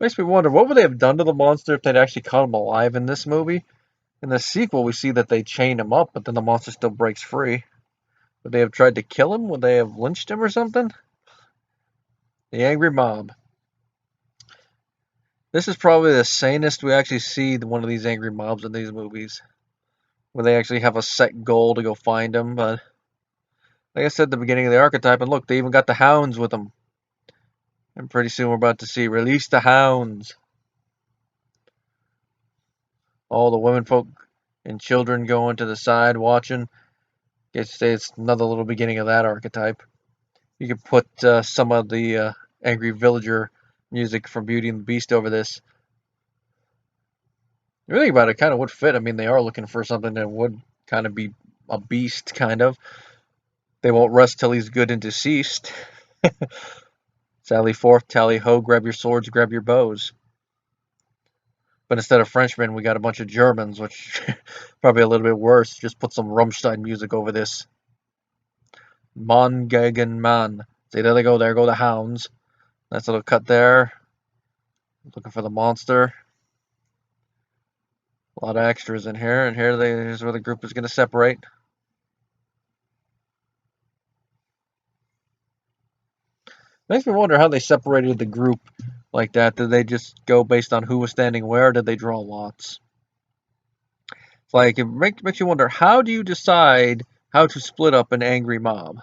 S1: Makes me wonder, what would they have done to the monster if they'd actually caught him alive in this movie? In the sequel, we see that they chain him up, but then the monster still breaks free. Would they have tried to kill him? Would they have lynched him or something? The Angry Mob. This is probably the sanest we actually see one of these angry mobs in these movies, where they actually have a set goal to go find him. But like I said at the beginning of the archetype, and look, they even got the hounds with them. And pretty soon we're about to see release the hounds. All the women folk and children going to the side watching. It's another little beginning of that archetype. You could put some of the angry villager music from Beauty and the Beast over this. If you think about it, it kind of would fit. I mean, they are looking for something that would kind of be a beast, kind of. They won't rest till he's good and deceased. Sally forth, tally ho, grab your swords, grab your bows. But instead of Frenchmen, we got a bunch of Germans, which probably a little bit worse. Just put some Rammstein music over this. Mann gegen Mann. See, there they go. There go the hounds. Nice little cut there. Looking for the monster. A lot of extras in here, and here's where the group is going to separate. Makes me wonder how they separated the group like that. Did they just go based on who was standing where? Or did they draw lots? It's like it makes you wonder, how do you decide how to split up an angry mob?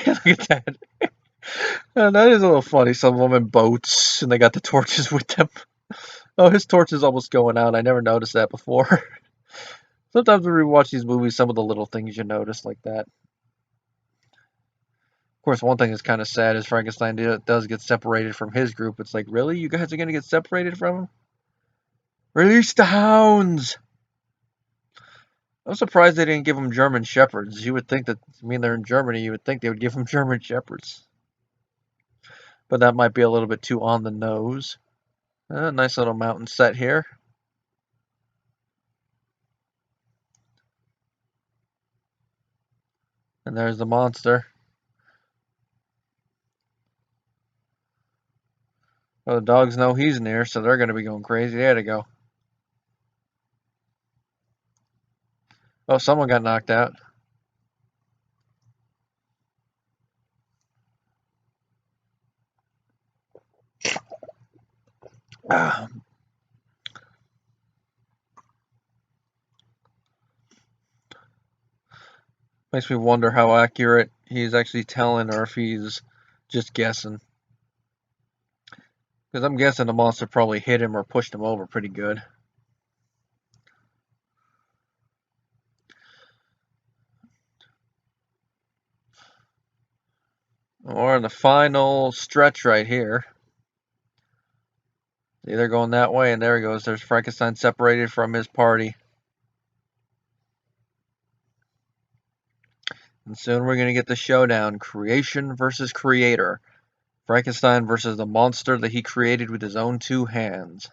S1: Look at that. That is a little funny. Some of them in boats, and they got the torches with them. Oh, his torch is almost going out. I never noticed that before. Sometimes when we rewatch these movies, some of the little things you notice like that. Of course, one thing that's kind of sad is Frankenstein does get separated from his group. It's like, really? You guys are going to get separated from him? Release the hounds! I'm surprised they didn't give him German shepherds. You would think that, I mean, they're in Germany, you would think they would give him German shepherds. But that might be a little bit too on the nose. Nice little mountain set here. And there's the monster. Well, the dogs know he's near, so they're going to be going crazy. There they go. Oh, someone got knocked out. Ah. Makes me wonder how accurate he's actually telling or if he's just guessing. Because I'm guessing the monster probably hit him or pushed him over pretty good. We're in the final stretch right here. Either going that way, and there he goes. There's Frankenstein separated from his party. And soon we're going to get the showdown. Creation versus creator. Frankenstein versus the monster that he created with his own two hands.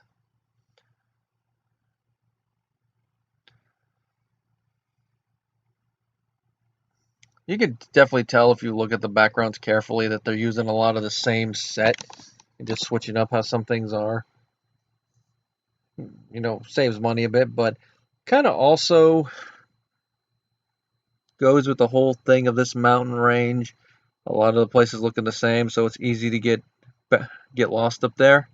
S1: You can definitely tell if you look at the backgrounds carefully that they're using a lot of the same set and just switching up how some things are. You know, saves money a bit, but kind of also goes with the whole thing of this mountain range. A lot of the places looking the same, so it's easy to get lost up there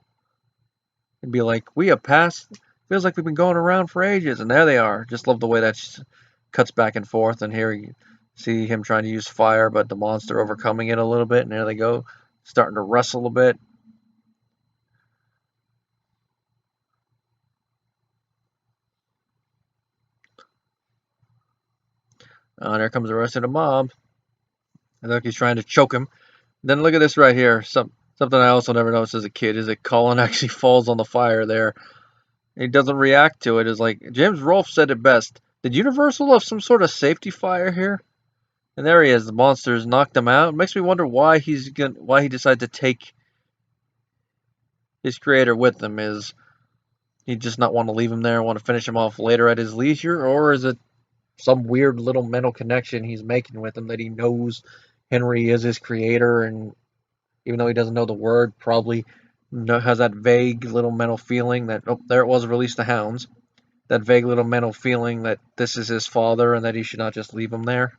S1: and be like, we have passed. Feels like we've been going around for ages, and there they are. Just love the way that cuts back and forth, and here you see him trying to use fire, but the monster overcoming it a little bit, and there they go, starting to wrestle a bit. There comes the rest of the mob. I think he's trying to choke him. Then look at this right here. Something I also never noticed as a kid is that Colin actually falls on the fire there. He doesn't react to it. It's like James Rolfe said it best. Did Universal have some sort of safety fire here? And there he is. The monsters knocked him out. It makes me wonder why he decided to take his creator with him. Is he just not want to leave him there, want to finish him off later at his leisure, or is it some weird little mental connection he's making with him that he knows Henry is his creator, and even though he doesn't know the word, probably has that vague little mental feeling that, oh, there it was, release the hounds. That vague little mental feeling that this is his father and that he should not just leave him there.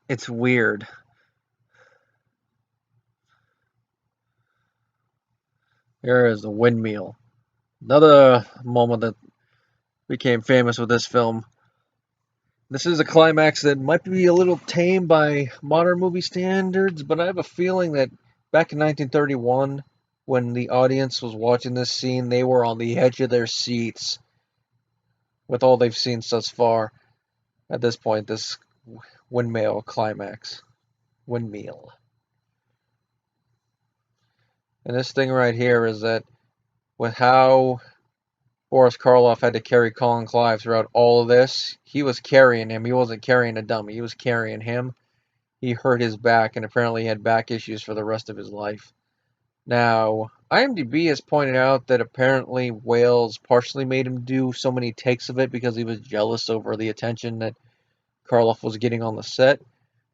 S1: It's weird. Here is the windmill. Another moment that became famous with this film. This is a climax that might be a little tame by modern movie standards, but I have a feeling that back in 1931, when the audience was watching this scene, they were on the edge of their seats with all they've seen thus far. At this point, this windmill climax. Windmill. And this thing right here is that with how Boris Karloff had to carry Colin Clive throughout all of this, he was carrying him. He wasn't carrying a dummy. He was carrying him. He hurt his back and apparently had back issues for the rest of his life. Now, IMDb has pointed out that apparently Wales partially made him do so many takes of it because he was jealous over the attention that Karloff was getting on the set.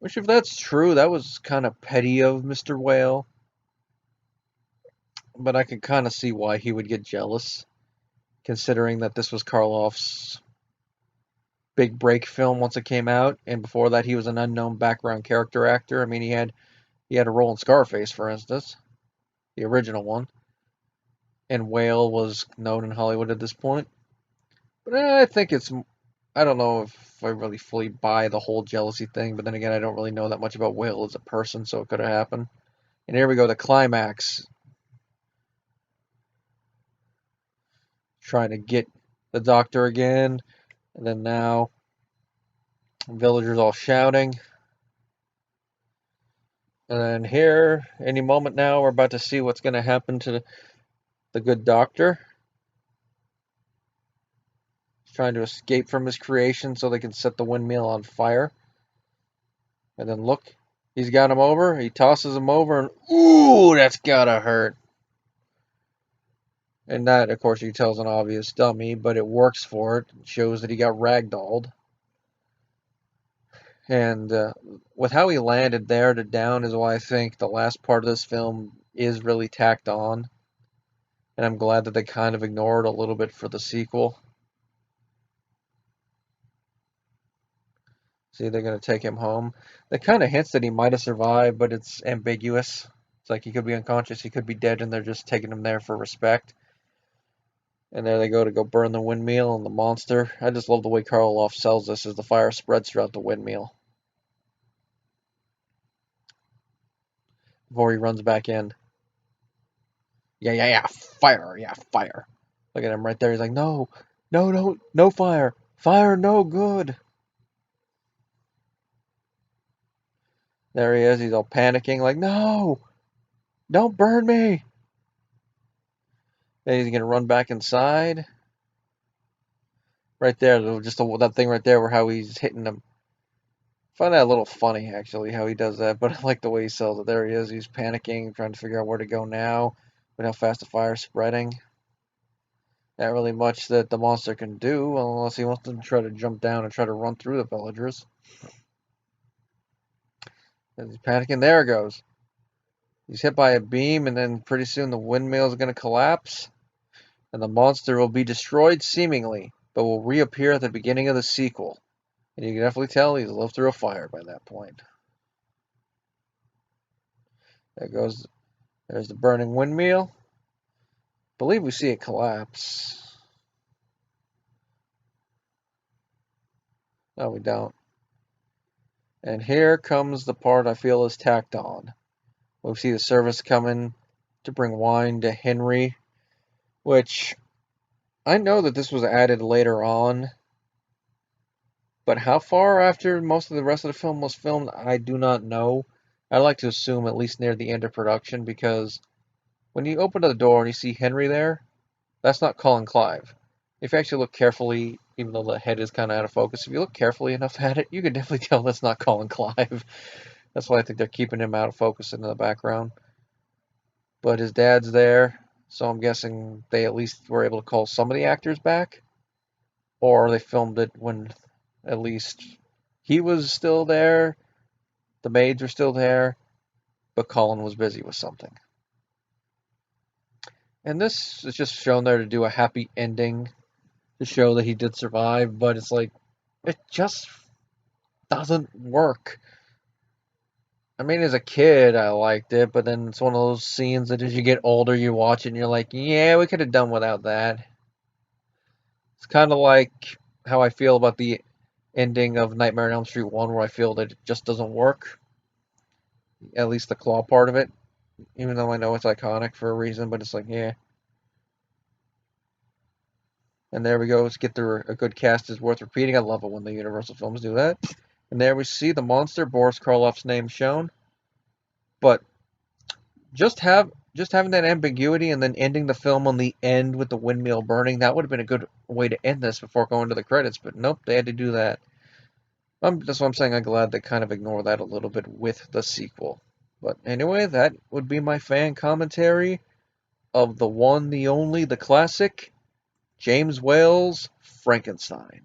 S1: Which, if that's true, that was kind of petty of Mr. Whale. But I can kind of see why he would get jealous, considering that this was Karloff's big break film once it came out, and before that he was an unknown background character actor. I mean, he had He had a role in Scarface, for instance, the original one, and Whale was known in Hollywood at this point. But I think it's, I don't know if I really fully buy the whole jealousy thing, but then again, I don't really know that much about Whale as a person, so it could have happened. And here we go, the climax. Trying to get the doctor again, and then now villagers all shouting. And then here, any moment now, we're about to see what's going to happen to the good doctor. He's trying to escape from his creation so they can set the windmill on fire. And then look, he's got him over. He tosses him over, and ooh, that's gotta hurt. And that, of course, you can tell is an obvious dummy, but it works for it. It shows that he got ragdolled. And with how he landed there to down is why I think the last part of this film is really tacked on. And I'm glad that they kind of ignored a little bit for the sequel. See, they're going to take him home. That kind of hints that he might have survived, but it's ambiguous. It's like he could be unconscious, he could be dead, and they're just taking him there for respect. And there they go to go burn the windmill and the monster. I just love the way Karloff sells this as the fire spreads throughout the windmill. Before he runs back in. Yeah, fire, yeah, fire. Look at him right there. He's like, no, no fire. Fire, no good. There he is. He's all panicking, like, no, don't burn me. Then he's going to run back inside. Right there, just that thing right there where how he's hitting him. I find that a little funny, actually, how he does that, but I like the way he sells it. There he is. He's panicking, trying to figure out where to go now, but how fast the fire's spreading. Not really much that the monster can do, unless he wants to try to jump down and try to run through the villagers. And he's panicking. There it goes. He's hit by a beam, and then pretty soon the windmill is going to collapse, and the monster will be destroyed, seemingly, but will reappear at the beginning of the sequel. And you can definitely tell he's lived through a fire by that point. There goes, there's the burning windmill. I believe we see it collapse. No, we don't. And here comes the part I feel is tacked on. We see the servants coming to bring wine to Henry, which I know that this was added later on, but how far after most of the rest of the film was filmed, I do not know. I like to assume at least near the end of production, because when you open the door and you see Henry there, that's not Colin Clive. If you actually look carefully, even though the head is kind of out of focus, if you look carefully enough at it, you can definitely tell that's not Colin Clive. That's why I think they're keeping him out of focus in the background. But his dad's there, so I'm guessing they at least were able to call some of the actors back. Or they filmed it when at least he was still there, the maids were still there, but Colin was busy with something. And this is just shown there to do a happy ending, to show that he did survive, but it's like, it just doesn't work. I mean, as a kid, I liked it, but then it's one of those scenes that as you get older, you watch it and you're like, yeah, we could have done without that. It's kind of like how I feel about the ending of Nightmare on Elm Street 1, where I feel that it just doesn't work. At least the claw part of it. Even though I know it's iconic for a reason, but it's like, yeah. And there we go. Let's get through a good cast is worth repeating. I love it when the Universal films do that. And there we see the monster, Boris Karloff's name shown. But just having that ambiguity and then ending the film on the end with the windmill burning, that would have been a good way to end this before going to the credits. But nope, they had to do that. That's what I'm saying. I'm glad they kind of ignore that a little bit with the sequel. But anyway, that would be my fan commentary of the one, the only, the classic, James Whale's Frankenstein.